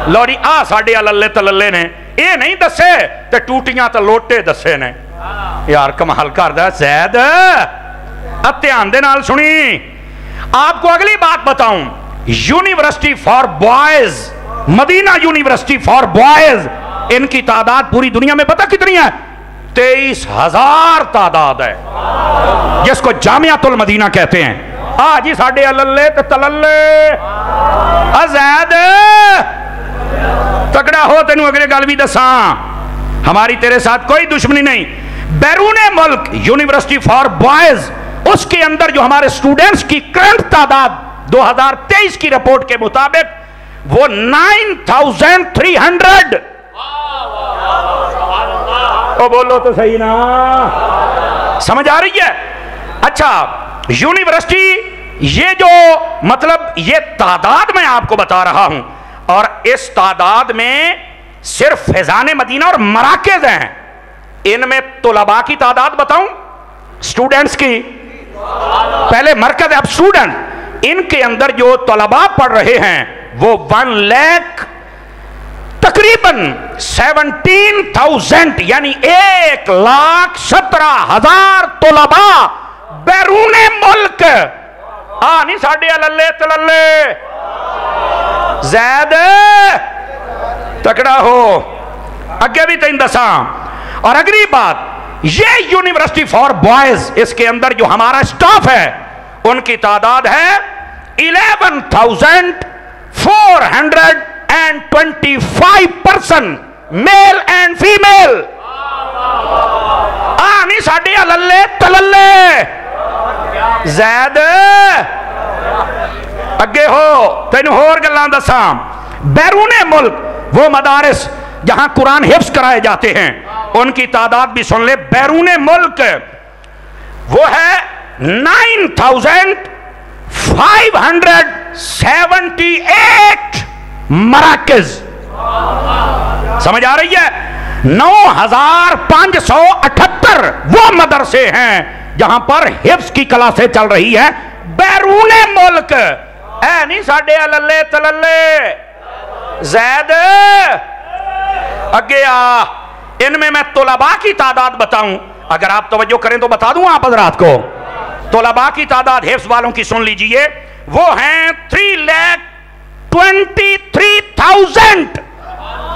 लौरी आ साडे अलल्ले तलल्ले ने ये नहीं दसे ते टूटियां ते लोटे दसे ने। यार कमाल करदा ज़ैद। ध्यान दे नाल सुनी, आपको अगली बात बताऊं, university for boys, Medina university for boys, इनकी तादाद पूरी दुनिया में पता कितनी है? 23,000 तादाद है, जिसको जामियातुल मदीना कहते हैं। आज ही साडे अलल्ले ते तलल्ले। अज़ैद तगड़ा हो, तेनू अगले गल भी दसा, हमारी तेरे साथ कोई दुश्मनी नहीं। बैरूने मुल्क यूनिवर्सिटी फॉर बॉयज, उसके अंदर जो हमारे स्टूडेंट्स की करंट तादाद 2023 की रिपोर्ट के मुताबिक वो 9,300। तो बोलो तो सही ना, समझ आ रही है? अच्छा, यूनिवर्सिटी ये जो मतलब ये तादाद मैं आपको बता रहा हूं, और इस तादाद में सिर्फ फैजाने मदीना और मराकज हैं। इनमें तुलबा की तादाद बताऊं, स्टूडेंट्स की, पहले मरकज अब स्टूडेंट, इनके अंदर जो तुलबा पढ़ रहे हैं वो 1 लाख तकरीबन 17,000 यानी 1,17,000 तुलबा बैरूने मुल्क। आ नहीं साडे अलल्ले तलल्ले। ज़ैद तकड़ा हो, अगे भी तीन दसा। और अगली बात, ये यूनिवर्सिटी फॉर बॉयज, इसके अंदर जो हमारा स्टाफ है उनकी तादाद है 11,425 पर्सन, मेल एंड फीमेल। आ नहीं साडे अलल्ले तलल्ले। ज़ैद अगे हो, तेन होर गल्लां दसा। बैरूने मुल्क वो मदारिस जहां कुरान हिफ्ज कराए जाते हैं, उनकी तादाद भी सुन ले। बैरूने मुल्क वो है 9,578 मराकज। समझ आ रही है? 9,578 वो मदरसे हैं जहां पर हिफ्ज की क्लासें चल रही है बैरूने मुल्क। है नहीं साडे अलल्ले तलल्ले। ज़ैद अगे आ, इनमें मैं तुलबा की तादाद बताऊं, अगर आप तवज्जो करें तो बता दूं आप हज़रात को। तुलबा की तादाद हिफ्ज वालों की सुन लीजिए, वो हैं 3,23,000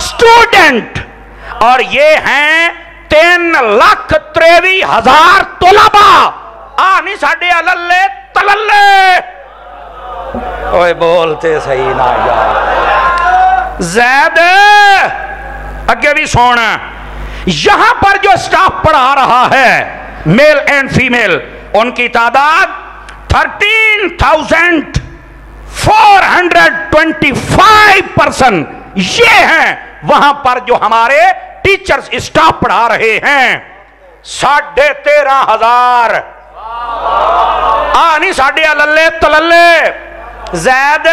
स्टूडेंट, और ये हैं 3,23,000 तुलबा। आ नहीं साडे अलल्ले तलल्ले। ओए बोलते सही ना यार। ज़ैद अगे भी सुन, यहां पर जो स्टाफ पढ़ा रहा है मेल एंड फीमेल, उनकी तादाद 13,425 पर्सन। ये हैं वहां पर जो हमारे टीचर्स स्टाफ पढ़ा रहे हैं 13,500। आ नहीं साडे अलल्ले तलल्ले। ज़ैद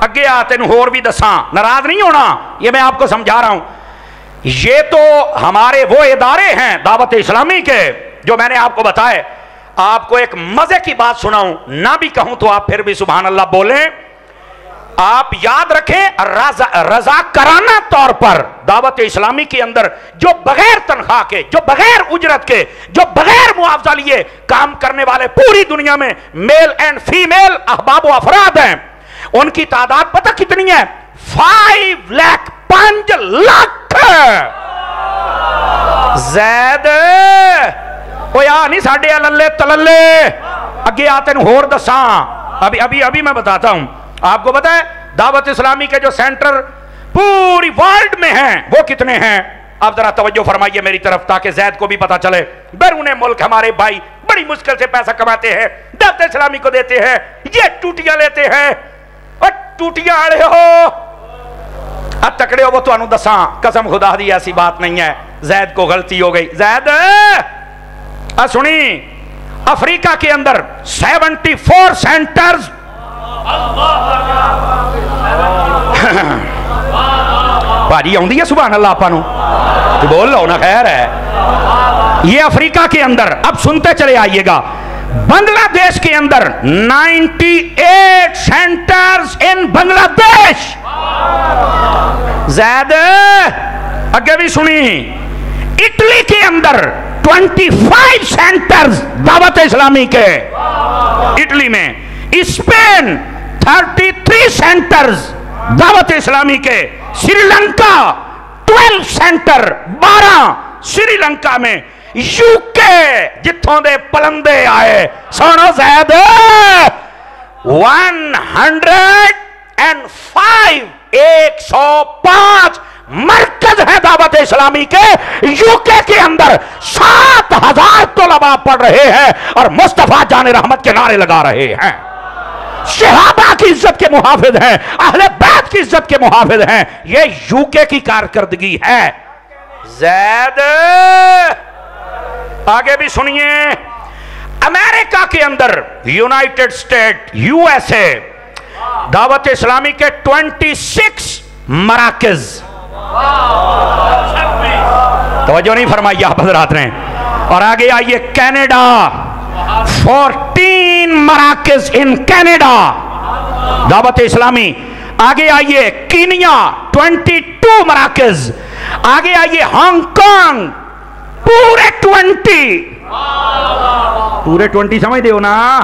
अगे आ, तेन होर भी दसा, नाराज नहीं होना, ये मैं आपको समझा रहा हूं। ये तो हमारे वो इदारे हैं दावत इस्लामी के जो मैंने आपको बताए। آپ کو ایک مزے کی بات سناؤں، نہ بھی کہوں تو آپ پھر بھی سبحان اللہ بولیں. آپ یاد رکھیں رضاکارانہ طور پر دعوت اسلامی کے اندر جو بغیر تنخواہ کے، جو بغیر اجرت کے، جو بغیر معاوضہ لیے کام کرنے والے پوری دنیا میں میل اینڈ فیمیل احباب و افراد ہیں. ان کی تعداد پتہ کتنی ہے؟ 5 لاکھ. زید کوئی آ نہیں ساڑھے اللہ تللے اگے آتے ہیں ہور دساں. ابھی میں بتاتا ہوں آپ کو. پتا ہے دعوت اسلامی کے جو سینٹر پوری ورلڈ میں ہیں وہ کتنے ہیں؟ آپ ذرا توجہ فرمائیے میری طرف تاکہ زید کو بھی پتا چلے. بیرون ملک ہمارے بھائی بڑی مشکل سے پیسہ کماتے ہیں، دعوت اسلامی کو دیتے ہیں، یہ ٹوٹیاں لیتے ہیں. اور ٹوٹیاں آڑے ہو تکڑے ہو وہ تو انو دساں قسم خدا دی ایسی بات نہیں ہے. زید کو غلطی ہو گئی. زید سنی، افریقہ کے اندر 74 سینٹرز بھاجی آؤں ہے سبحان اللہ آپا نو بول لو نا خیر ہے. یہ افریقہ کے اندر اب سنتے چلے آئیے گا. بنگلہ دیش کے اندر 98 سینٹرز ان بنگلہ دیش. زید اگے بھی سنی، اٹلی کے اندر 25 سینٹرز دعوت اسلامی کے اٹلی میں. اسپین 33 سینٹرز دعوت اسلامی کے. سری لنکا 12 سینٹر 12 سری لنکا میں. یو کے جتھوں دے پلندے آئے سنو زید 105 مرکز ہے دعوت اسلامی کے. یو کے اندر 7,000 طلباء پڑھ رہے ہیں اور مصطفیٰ جان رحمت کے نعرے لگا رہے ہیں. صحابہ کی عزت کے محافظ ہیں، اہل بیت کی عزت کے محافظ ہیں. یہ یو کے کی کارکردگی ہے. زید آگے بھی سنیے، امریکہ کے اندر یونائٹڈ اسٹیٹ USA دعوت اسلامی کے 26 مراکز. توجہ نہیں فرمائی آپ حضرات نے. اور آگے آئیے کینیڈا 14 مراکز ان کینیڈا دعوت اسلامی. آگے آئیے کینیا 22 مراکز. آگے آئیے ہانگ کانگ پورے 20 سمجھ دے ہو نا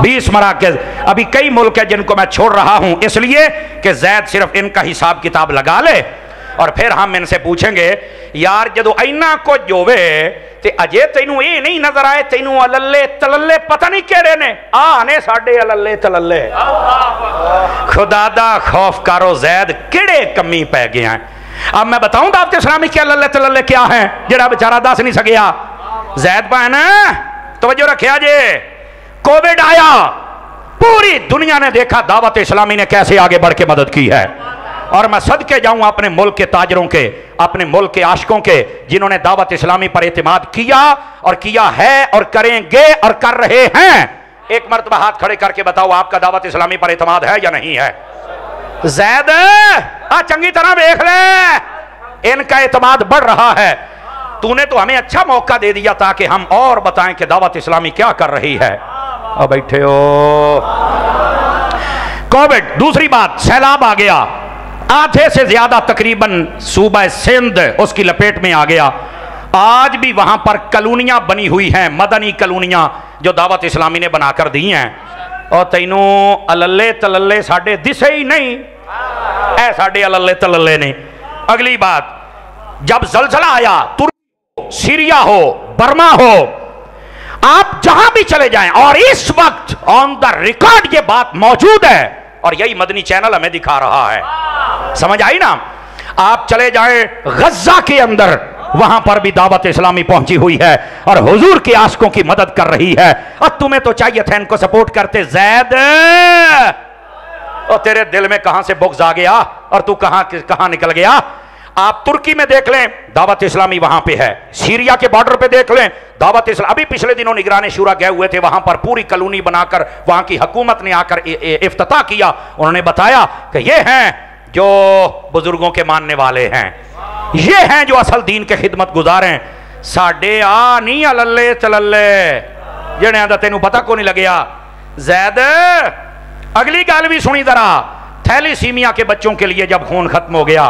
20 مراکز. ابھی کئی ملک ہیں جن کو میں چھوڑ رہا ہوں اس لیے کہ زید صرف ان کا حساب کتاب لگا لے اور پھر ہم ان سے پوچھیں گے یار جدو اینا کو جووے تے اجے تینوں اے نہیں نظر آئے تینوں اللہ تللے پتہ نہیں کہڑے نے آنے ساڑھے اللہ تللے. خدا دا خوف کارو زید کیڑے کمی پہ گئے ہیں. اب میں بتاؤں دعوت اسلامی کے اللہ تللے کیا ہیں جڑا بیچارہ دس نہیں سکیا. زید بہن توجہ رکھیا جے، کووڈ آیا پوری دنیا نے دیکھا دعوت اسلامی نے کیسے آگے بڑھ کے مدد کی ہے. اور میں صدقے جاؤں اپنے ملک کے تاجروں کے، اپنے ملک کے عاشقوں کے جنہوں نے دعوت اسلامی پر اعتماد کیا اور کیا ہے اور کریں گے اور کر رہے ہیں. ایک مرتبہ ہاتھ کھڑے کر کے بتاؤ آپ کا دعوت اسلامی پر اعتماد ہے یا نہیں ہے؟ زید چنگی طرح دیکھ لے ان کا اعتماد بڑھ رہا ہے. تو نے تو ہمیں اچھا موقع دے دیا تاکہ ہم اور بتائیں کہ دعوت اسلامی کیا کر رہی ہے. اب بیٹھے ہو کووڈ. دوسری بات سیلاب آ گیا، آدھے سے زیادہ تقریباً صوبہ سندھ اس کی لپیٹ میں آ گیا. آج بھی وہاں پر کلونیاں بنی ہوئی ہیں، مدنی کلونیاں جو دعوت اسلامی نے بنا کر دی ہیں. اور تینوں اللہ تللے ساڑھے دسے ہی نہیں اے ساڑھے اللہ تللے نے. اگلی بات، جب زلزلہ آیا ترکی ہو، سیریا ہو، برما ہو، آپ جہاں بھی چلے جائیں اور اس وقت آن دا ریکارڈ یہ بات موجود ہے اور یہی مدنی چینل ہمیں دکھا رہا ہے. سمجھ آئی نا؟ آپ چلے جائیں غزہ کے اندر، وہاں پر بھی دعوت اسلامی پہنچی ہوئی ہے اور حضور کے عاشقوں کی مدد کر رہی ہے. اور تمہیں تو چاہیے تھا ان کو سپورٹ کرتے. زید اور تیرے دل میں کہاں سے بغض آ گیا اور تو کہاں نکل گیا؟ آپ ترکی میں دیکھ لیں دعوت اسلامی وہاں پہ ہے. سیریا کے بارڈر پہ دیکھ لیں دعوت اسلامی. ابھی پچھلے دنوں نگران شورا گئے ہوئے تھے وہاں پر، پوری کلونی بنا کر وہاں کی حکومت نے آ کر افتتاح کیا. انہوں نے بتایا کہ یہ ہیں جو بزرگوں کے ماننے والے ہیں، یہ ہیں جو اصل دین کے خدمت گزار ہیں. ساڑھے نہیں اللہ تللے جڑیاں دا تینوں پتہ کو نہیں لگیا. زید اگلی گل بھی سنی ذرا. تھیلیسیمیا کے بچوں کے لیے جب خون ختم ہو گیا,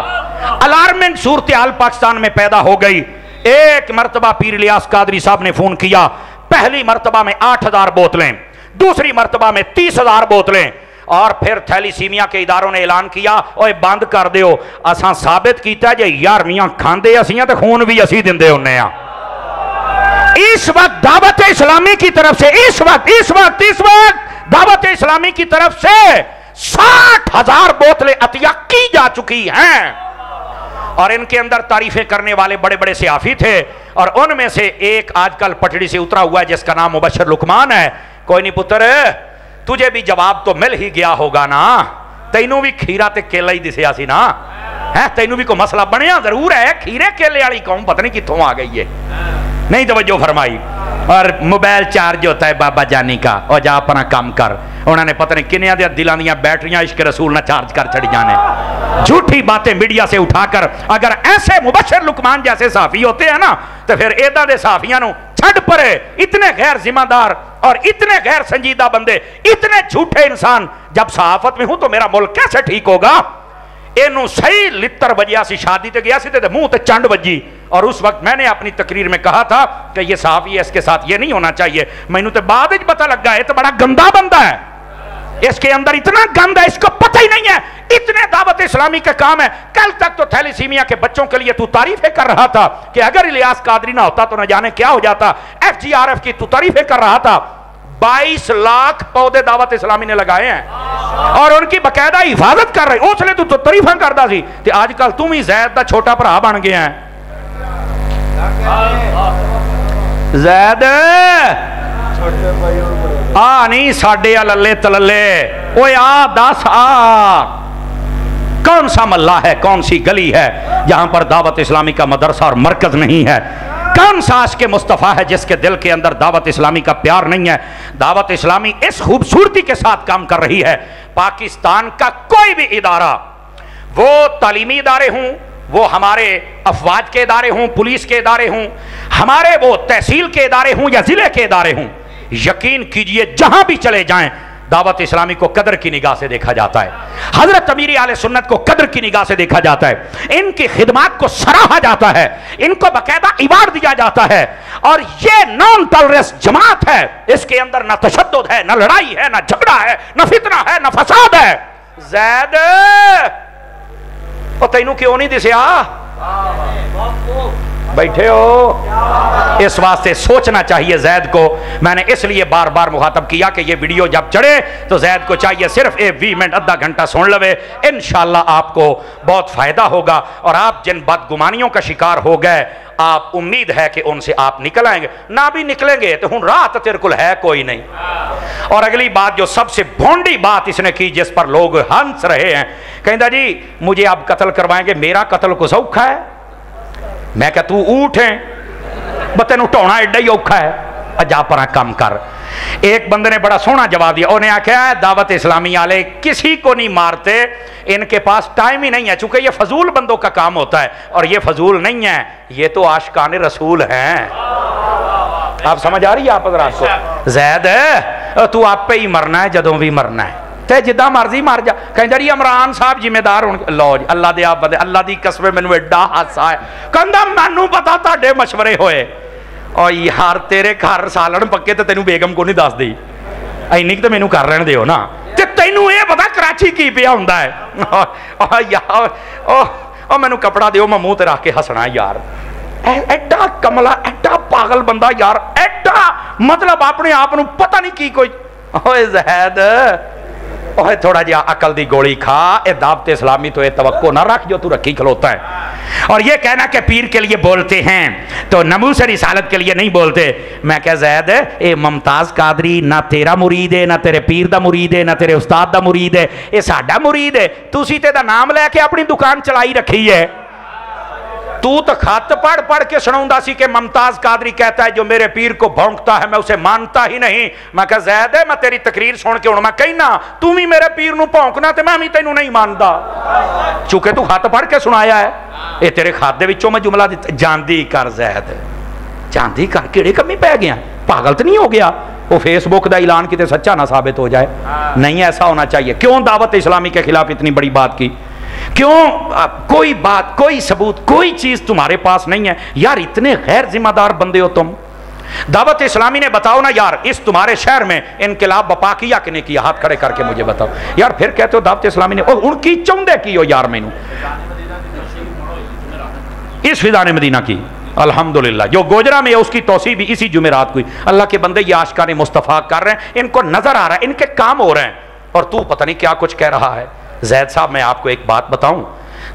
الارمنگ صورتحال پاکستان میں پیدا ہو گئی. ایک مرتبہ پیر الیاس قادری صاحب نے فون کیا, پہلی مرتبہ میں 8,000 بوتلیں, دوسری مرتبہ میں 30,000 بوتلیں, اور پھر تھیلیسیمیا کے اداروں نے اعلان کیا اوے بند کر دیو. اساں ثابت کیتا جے 11ویں کھاندے اسیاں تے خون بھی اسی دیندے ہونے ہاں. اس وقت دعوت اسلامی کی طرف سے اس وقت دعوت اسلامی کی طرف سے 60,000 بوتلیں عطیہ کی جا چکی ہیں. اور ان کے اندر تعریفیں کرنے والے بڑے بڑے صحافی تھے, اور ان میں سے ایک آج کل پٹڑی سے اترا ہوا ہے جس کا نام مبشر لقمان ہے. کوئی نہیں پتر, تجھے بھی جواب تو مل ہی گیا ہوگا نا, تینوں بھی کھیرا تے کیلا ہی دسیا سی نا, تینوں بھی کوئی مسئلہ بنیا ضرور ہے. کھیرے کیلے والی قوم پتہ نہیں کتوں آ گئی ہے, نہیں توجہ فرمائی. اور موبائل چارج ہوتا ہے بابا جانی کا, اور جا اپنا کام کر. انہوں نے پتہ نہیں کنیا دیا دلاں دیاں بیٹریاں عشق رسول نہ چارج کر چڑی جانے. جھوٹی باتیں میڈیا سے اٹھا کر اگر ایسے مبشر لقمان جیسے صحافی ہوتے ہیں نا, تو پھر ایدہ دے صحافیاں نو چھڑ پرے. اتنے غیر ذمہ دار اور اتنے غیر سنجیدہ بندے, اتنے جھوٹے انسان جب صحافت میں ہوں تو میرا ملک کیسے ٹھیک ہوگا؟ اینو صحیح لتر بجیا سی, شادی تے گیا سی تے منہ تے چنڈ بجی. اور اس وقت میں نے اپنی تقریر میں کہا تھا کہ یہ صحافی ہے, اس کے ساتھ یہ نہیں ہونا چاہیے. مینوں تے بعد وچ پتہ لگا ہے تو بڑا گندا بندہ ہے, اس کے اندر اتنا گند ہے اس کو پتہ ہی نہیں ہے. اتنے دعوت اسلامی کا کام ہے. کل تک تو تھیلیسیمیا کے بچوں کے لیے تو تعریفیں کر رہا تھا کہ اگر الیاس قادری نہ ہوتا تو نہ جانے کیا ہو جاتا. FGRF کی تو تعریفیں کر رہا تھا. 22 لاکھ پودے دعوت اسلامی نے لگائے ہیں اور ان کی باقاعدہ حفاظت کر رہے. اس لیے تو تعریفاں کردا سی. تے آج کل تم ہی زید دا چھوٹا بھرا بن گیا ہے. زید نہیں ساڈے للے تللے, اوے دس کون سا محلہ ہے, کون سی گلی ہے جہاں پر دعوت اسلامی کا مدرسہ اور مرکز نہیں ہے؟ کون سا عاشق مصطفیٰ ہے جس کے دل کے اندر دعوت اسلامی کا پیار نہیں ہے؟ دعوت اسلامی اس خوبصورتی کے ساتھ کام کر رہی ہے. پاکستان کا کوئی بھی ادارہ, وہ تعلیمی ادارے ہوں, وہ ہمارے افواج کے ادارے ہوں, پولیس کے ادارے ہوں, ہمارے وہ تحصیل کے ادارے ہوں یا ضلع کے ادارے ہوں, یقین کیجئے جہاں بھی چلے جائیں دعوت اسلامی کو قدر کی نگاہ سے دیکھا جاتا ہے. حضرت امیر اہل سنت کو قدر کی نگاہ سے دیکھا جاتا ہے. ان کی خدمات کو سراہا جاتا ہے, ان کو باقاعدہ ایوارڈ دیا جاتا ہے. اور یہ نان ٹالرنس جماعت ہے, اس کے اندر نہ تشدد ہے, نہ لڑائی ہے, نہ جھگڑا ہے, نہ فتنہ ہے, نہ فساد ہے. زید اور تینوں کیوں نہیں دسیا؟ بیٹھے ہو, اس واسطے سوچنا چاہیے زید کو. میں نے اس لیے بار بار مخاطب کیا کہ یہ ویڈیو جب چڑھے تو زید کو چاہیے صرف 20 منٹ آدھا گھنٹہ سن لوے, انشاءاللہ آپ کو بہت فائدہ ہوگا. اور آپ جن بدگمانیوں کا شکار ہو گئے, آپ امید ہے کہ ان سے آپ نکل آئیں گے. نہ بھی نکلیں گے تو ہن رات تیرے کل ہے کوئی نہیں. اور اگلی بات جو سب سے بھونڈی بات اس نے کی, جس پر لوگ ہنس رہے ہیں, کہندا جی مجھے آپ قتل کروائیں گے, میرا قتل کو سوکھا ہے. میں کہ تو اونٹ ہے, بتینو ٹونا ایڈا ہی اوکھا ہے, جا پرا کام کر. ایک بندے نے بڑا سونا جواب دیا, انہیں آکھا دعوت اسلامی والے کسی کو نہیں مارتے, ان کے پاس ٹائم ہی نہیں ہے, چونکہ یہ فضول بندوں کا کام ہوتا ہے. اور یہ فضول نہیں ہے, یہ تو عاشقان رسول ہیں. آپ سمجھ آ رہی ہے آپ حضرات کو؟ زید تو آپ پہ ہی مرنا ہے جدوں بھی مرنا ہے, تے جدہ مرضی مار جا. کہیں جی عمران صاحب ذمہ دار ہوں. لو جی اللہ دے آپ بندے, اللہ دی قسم مینوں ایڈا حادثہ ہے. کہندا مینوں پتا تہاڈے مشورے ہوئے, اور یار تیرے گھر سالن پکے تے تینوں بیگم کو نہیں دس دی, اینی تے مینوں کر رہن دیو نا. تے تینوں اے پتا کراچی کی پیا ہوندا ہے؟ یار او مینوں کپڑا دیو, میں منہ تے رکھ کے ہسنا. یار ایڈا کملا, ایڈا پاگل بندہ یار, ایڈا مطلب اپنے آپ نو پتہ نہیں کی کوئی. اوے زید اوہ تھوڑا جہا عقل دی گولی کھا, اے دعوت اسلامی تو اے توقع نہ رکھ جو تو رکھی کھلوتا ہے. اور یہ کہنا کہ پیر کے لیے بولتے ہیں تو ناموس رسالت کے لیے نہیں بولتے. میں کہ زید اے ممتاز قادری نہ تیرا مرید ہے, نہ تیرے پیر دا مرید ہے, نہ تیرے استاد دا مرید ہے, اے ساڈا مرید ہے. تسی تے دا نام لے کے اپنی دکان چلائی رکھی ہے. تو خط پڑھ پڑھ کے سناؤندا سی کہ ممتاز قادری کہتا ہے جو میرے پیر کو بھونکتا ہے میں اسے مانتا ہی نہیں. میں کہا زید ہے, میں تیری تقریر سن کے ہوں میں کہنا تو بھی میرے پیر نو بھونکنا تے میں بھی تینوں نہیں ماندا, چونکہ تو خط پڑھ کے سنایا ہے. اے تیرے خط دے وچوں میں جملہ جاندی کر زید, جاندی کر, کیڑے کمی پہ گیا, پاگل تو نہیں ہو گیا؟ وہ فیس بک کا اعلان کتے سچا نہ ثابت ہو جائے. نہیں ایسا ہونا چاہیے. کیوں دعوت اسلامی کے خلاف اتنی بڑی بات کی؟ کیوں کوئی بات، کوئی ثبوت، کوئی چیز تمہارے پاس نہیں ہے؟ یار اتنے غیر ذمہ دار بندے ہو تم. دعوت اسلامی نے بتاؤ نا یار اس تمہارے شہر میں انقلاب بپا کیا کہ نہیں کیا؟ ہاتھ کھڑے کر کے مجھے بتاؤ یار. پھر کہتے ہو دعوت اسلامی نے، اور ان کی چوندے کی ہو یار. مینوں اس فضان مدینہ کی الحمدللہ جو گوجرا میں ہے اس کی توسیع بھی اسی جمعرات کو. اللہ کے بندے یہ آشکار مصطفیٰ کر رہے ہیں، ان کو نظر آ رہا ہے، ان کے کام ہو رہے ہیں، اور تو پتہ نہیں کیا کچھ کہہ رہا ہے. زید صاحب میں آپ کو ایک بات بتاؤں،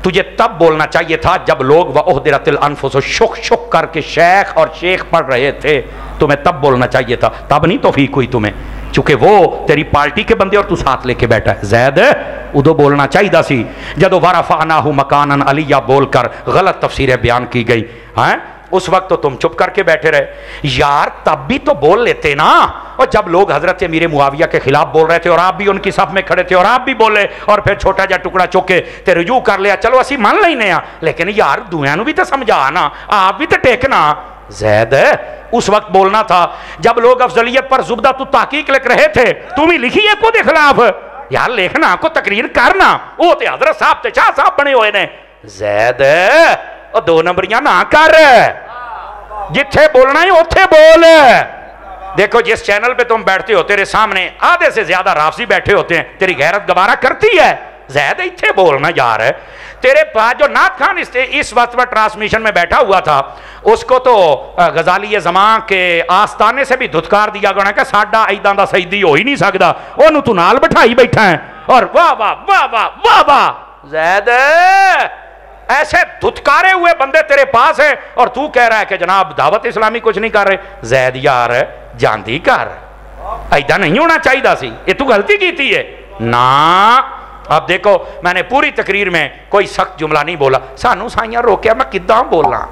تجھے تب بولنا چاہیے تھا جب لوگ وَأُحْضِرَتِ الْأَنفُسُ شک شک کر کے شیخ اور شیخ پڑھ رہے تھے. تمہیں تب بولنا چاہیے تھا، تب نہیں توفیق ہوئی تمہیں، چونکہ وہ تیری پارٹی کے بندے اور تو ساتھ لے کے بیٹھا ہے. زید ادو بولنا چاہیے سی جدو وَرَفَعْنَاهُ مَكَانًا عَلِيًّا بول کر غلط تفسیریں بیان کی گئی. ہاں اس وقت تو تم چپ کر کے بیٹھے رہے. یار تب بھی تو بول لیتے نا. اور جب لوگ حضرت امیر معاویہ کے خلاف بول رہے تھے اور آپ بھی ان کی صف میں کھڑے تھے اور آپ بھی بولے اور پھر چھوٹا جا ٹکڑا چک کے تے رجوع کر لیا، چلو اسی مان لینے ہیں، لیکن یار دویاں نو بھی تو سمجھانا، آپ بھی تو ٹیکنا. زید اس وقت بولنا تھا جب لوگ افضلیت پر زبدہ تو تحقیق لکھ رہے تھے، تم ہی لکھی ہے کو دے خلاف. یار لکھنا کو تقریر کرنا، وہ تے حضرت صاحب تے شاہ صاحب بنے ہوئے نے. زید اور دو نمبریاں نہ کر، جتھے بولنا ہے اتھے بول. دیکھو جس چینل پہ تم بیٹھتے ہو تیرے سامنے آدھے سے زیادہ رافضی بیٹھے ہوتے ہیں، تیری غیرت گوارا کرتی ہے؟ زید اتھے بولنا یار. تیرے پاس جو نعت خان اس وقت پر ٹرانسمیشن میں بیٹھا ہوا تھا، اس کو تو غزالی زمان کے آستانے سے بھی دھتکار دیا گیا کہ ساڈا ایداں دا سیدی ہو ہی نہیں سکدا، انہوں تو نال بٹھائی بیٹھا ہے. اور واہ واہ واہ واہ واہ واہ. زید ایسے دھتکارے ہوئے بندے تیرے پاس ہیں اور تو کہہ رہا ہے کہ جناب دعوت اسلامی کچھ نہیں کر رہے. زید یار جاندی کر، ایدہ نہیں ہونا چاہیے سی، یہ تو غلطی کی تھی ہے نا. اب دیکھو میں نے پوری تقریر میں کوئی سخت جملہ نہیں بولا، سانو سائیاں روکیا میں کداں بولنا،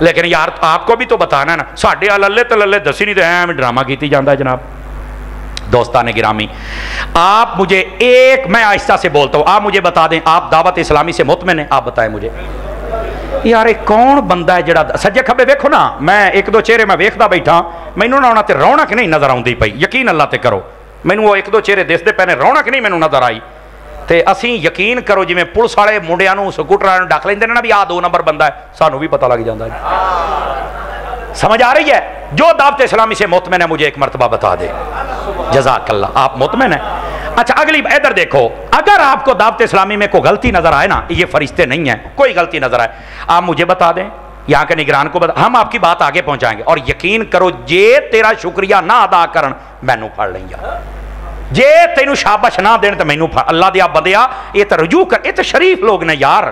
لیکن یار آپ کو بھی تو بتانا نا. ساڑھے اللہ تللے دسی نہیں تو ایم ڈرامہ کیتی جاندہ ہے. جناب دوستان گرامی، آپ مجھے ایک، میں آہستہ سے بولتا ہوں، آپ مجھے بتا دیں آپ دعوت اسلامی سے مطمئن ہیں؟ آپ بتائیں مجھے. یار ایک کون بندہ ہے جڑا سجے کھبے ویکھو نا، میں ایک دو چہرے میں ویکھدا بیٹھا، مینوں نہ ہونا تے رونق نہیں نظر آؤندی پئی. یقین اللہ تے کرو مینوں وہ ایک دو چہرے دسدے پے نے، رونق نہیں مینوں نظر آئی. تے اسی یقین کرو جی میں پولیس والے منڈیاں نوں سکوٹراں نوں ڈک لیندے نے نا بھی آ 2 نمبر بندہ ہے، سانوں بھی پتہ لگ جاندا ہے. سمجھ آ رہی ہے؟ جو دعوت اسلامی سے مطمئن ہے مجھے ایک مرتبہ بتا دے. جزاک اللہ. آپ مطمئن ہیں؟ اچھا اگلی ادھر دیکھو، اگر آپ کو دعوت اسلامی میں کوئی غلطی نظر آئے نا، یہ فرشتے نہیں ہیں، کوئی غلطی نظر آئے آپ مجھے بتا دیں، یہاں کے نگران کو بتا، ہم آپ کی بات آگے پہنچائیں گے. اور یقین کرو جے تیرا شکریہ نہ ادا کرن مینوں پھڑ لیں گے، جے تینوں شاباش نہ دین تو مینوں پھڑ. اللہ دیا بندیا یہ تو رجوع کر، یہ تو شریف لوگ نے یار،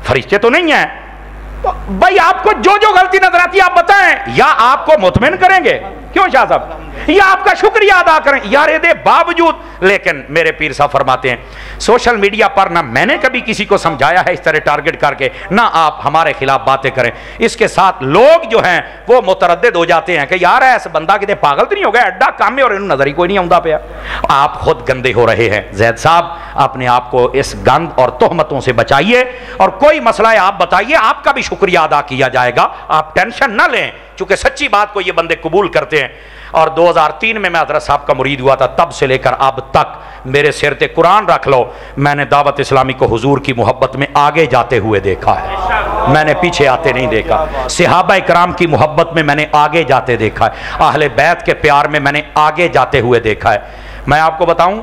فرشتے تو نہیں ہیں. بھائی آپ کو جو جو غلطی نظر آتی ہے آپ بتائیں، یا آپ کو مطمئن کریں گے کیوں شاہ صاحب، یا آپ کا شکریہ ادا کریں یار یہ دے باوجود. لیکن میرے پیر صاحب فرماتے ہیں سوشل میڈیا پر نہ میں نے کبھی کسی کو سمجھایا ہے اس طرح ٹارگٹ کر کے، نہ آپ ہمارے خلاف باتیں کریں. اس کے ساتھ لوگ جو ہیں وہ متردد ہو جاتے ہیں کہ یار ایسا بندہ کتے پاگل تو نہیں ہو گیا، اڈا کام ہے اور انہوں نظر ہی کوئی نہیں آؤں پیا. آپ خود گندے ہو رہے ہیں. زید صاحب اپنے آپ کو اس گند اور تہمتوں سے بچائیے، اور کوئی مسئلہ ہے آپ بتائیے، آپ کا بھی شکریہ ادا کیا جائے گا. آپ ٹینشن نہ لیں چونکہ سچی بات کو یہ بندے قبول کرتے ہیں. اور 2003 میں حضرت صاحب کا مرید ہوا تھا، تب سے لے کر اب تک میرے سر تے قرآن رکھ لو، میں نے دعوت اسلامی کو حضور کی محبت میں آگے جاتے ہوئے دیکھا ہے، میں نے پیچھے آتے نہیں دیکھا. صحابہ کرام کی محبت میں میں نے آگے جاتے دیکھا ہے، اہل بیت کے پیار میں میں نے آگے جاتے ہوئے دیکھا ہے. میں آپ کو بتاؤں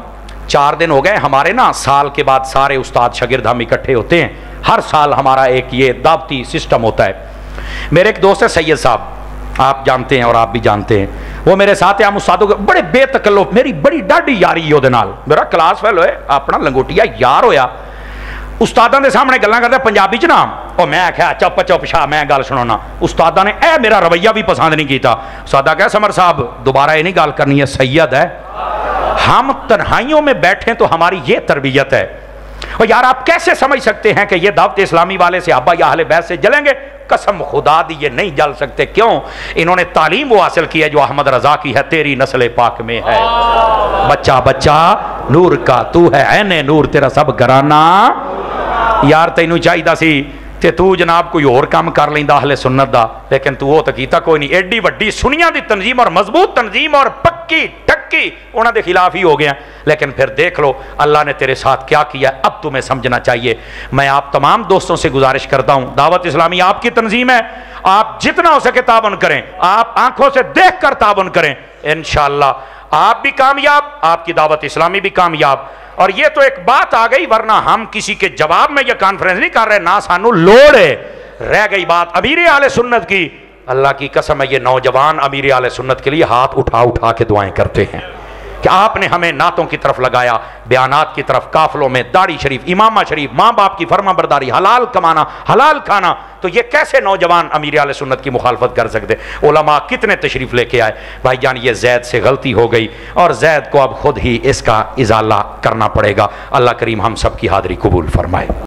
4 دن ہو گئے ہمارے نا، سال کے بعد سارے استاد شاگرد ہم اکٹھے ہوتے ہیں، ہر سال ہمارا ایک یہ دعوتی سسٹم ہوتا ہے. میرے ایک دوست ہے سید صاحب، آپ جانتے ہیں اور آپ بھی جانتے ہیں، وہ میرے ساتھ ہم استادوں کے بڑے بے تکلف، میری بڑی ڈاڈی یاری ہے نال، میرا کلاس فیلو ہے، اپنا لنگوٹیا یار ہویا. استاداں دے سامنے گلاں کردا پنجابی چ نا، او میں آکھیا چپ چپ شاہ میں گل سنانا. استاداں نے اے میرا رویہ بھی پسند نہیں کیتا. استادا کہا سمر صاحب دوبارہ یہ نہیں گل کرنی ہے، سید ہے، ہم تنہائیوں میں بیٹھیں تو ہماری یہ تربیت ہے. اور یار آپ کیسے سمجھ سکتے ہیں کہ یہ دعوت اسلامی والے صحابہ یا اہل بیت سے جلیں گے؟ قسم خدا دی یہ نہیں جل سکتے. کیوں؟ انہوں نے تعلیم وہ حاصل کی ہے جو احمد رضا کی ہے، تیری نسل پاک میں ہے. بچہ بچہ نور کا تو ہے عین نور، تیرا سب گھرانہ. یار تینوں چاہیے سی تے تو جناب کوئی اور کام کر لیندا اہل سنت دا، لیکن تو وہ تو کیتا کوئی نہیں. ایڈی وڈی سنیاں دی تنظیم اور مضبوط تنظیم اور पक्की टक्की उन्हां दे खिलाफ ही हो गया। लेकिन फिर देख लो अल्लाह ने तेरे साथ क्या किया, अब तुम्हें समझना चाहिए। मैं आप तमाम दोस्तों से गुजारिश करता हूं, दावत इस्लामी आपकी तंजीम है, आप जितना हो सके ताबन करें, आप आंखों से देख कर ताबन करें, इंशाअल्लाह आप भी कामयाब, आपकी दावत इस्लामी भी कामयाब। और ये तो एक बात आ गई, वरना हम किसी के जवाब में यह कॉन्फ्रेंस नहीं कर रहे, ना सानू लोड़ है। रह गई बात अमीर आले सुन्नत की, अल्लाह की कसम है ये नौजवान अमीर आले सुन्नत के लिए हाथ उठा उठा के दुआएं करते हैं कि आपने हमें नातों की तरफ लगाया, बयानात की तरफ, काफलों में दाढ़ी शरीफ, इमामा शरीफ, माँ बाप की फर्मा बरदारी, हलाल कमाना, हलाल खाना, तो ये कैसे नौजवान अमीर आले सुन्नत की मुखालफत कर सकते? उलमा कितने तशरीफ लेके आए। भाईजान ये जैद से गलती हो गई और जैद को अब खुद ही इसका इजाला करना पड़ेगा। अल्लाह करीम हम सब की हाज़री कबूल फरमाए।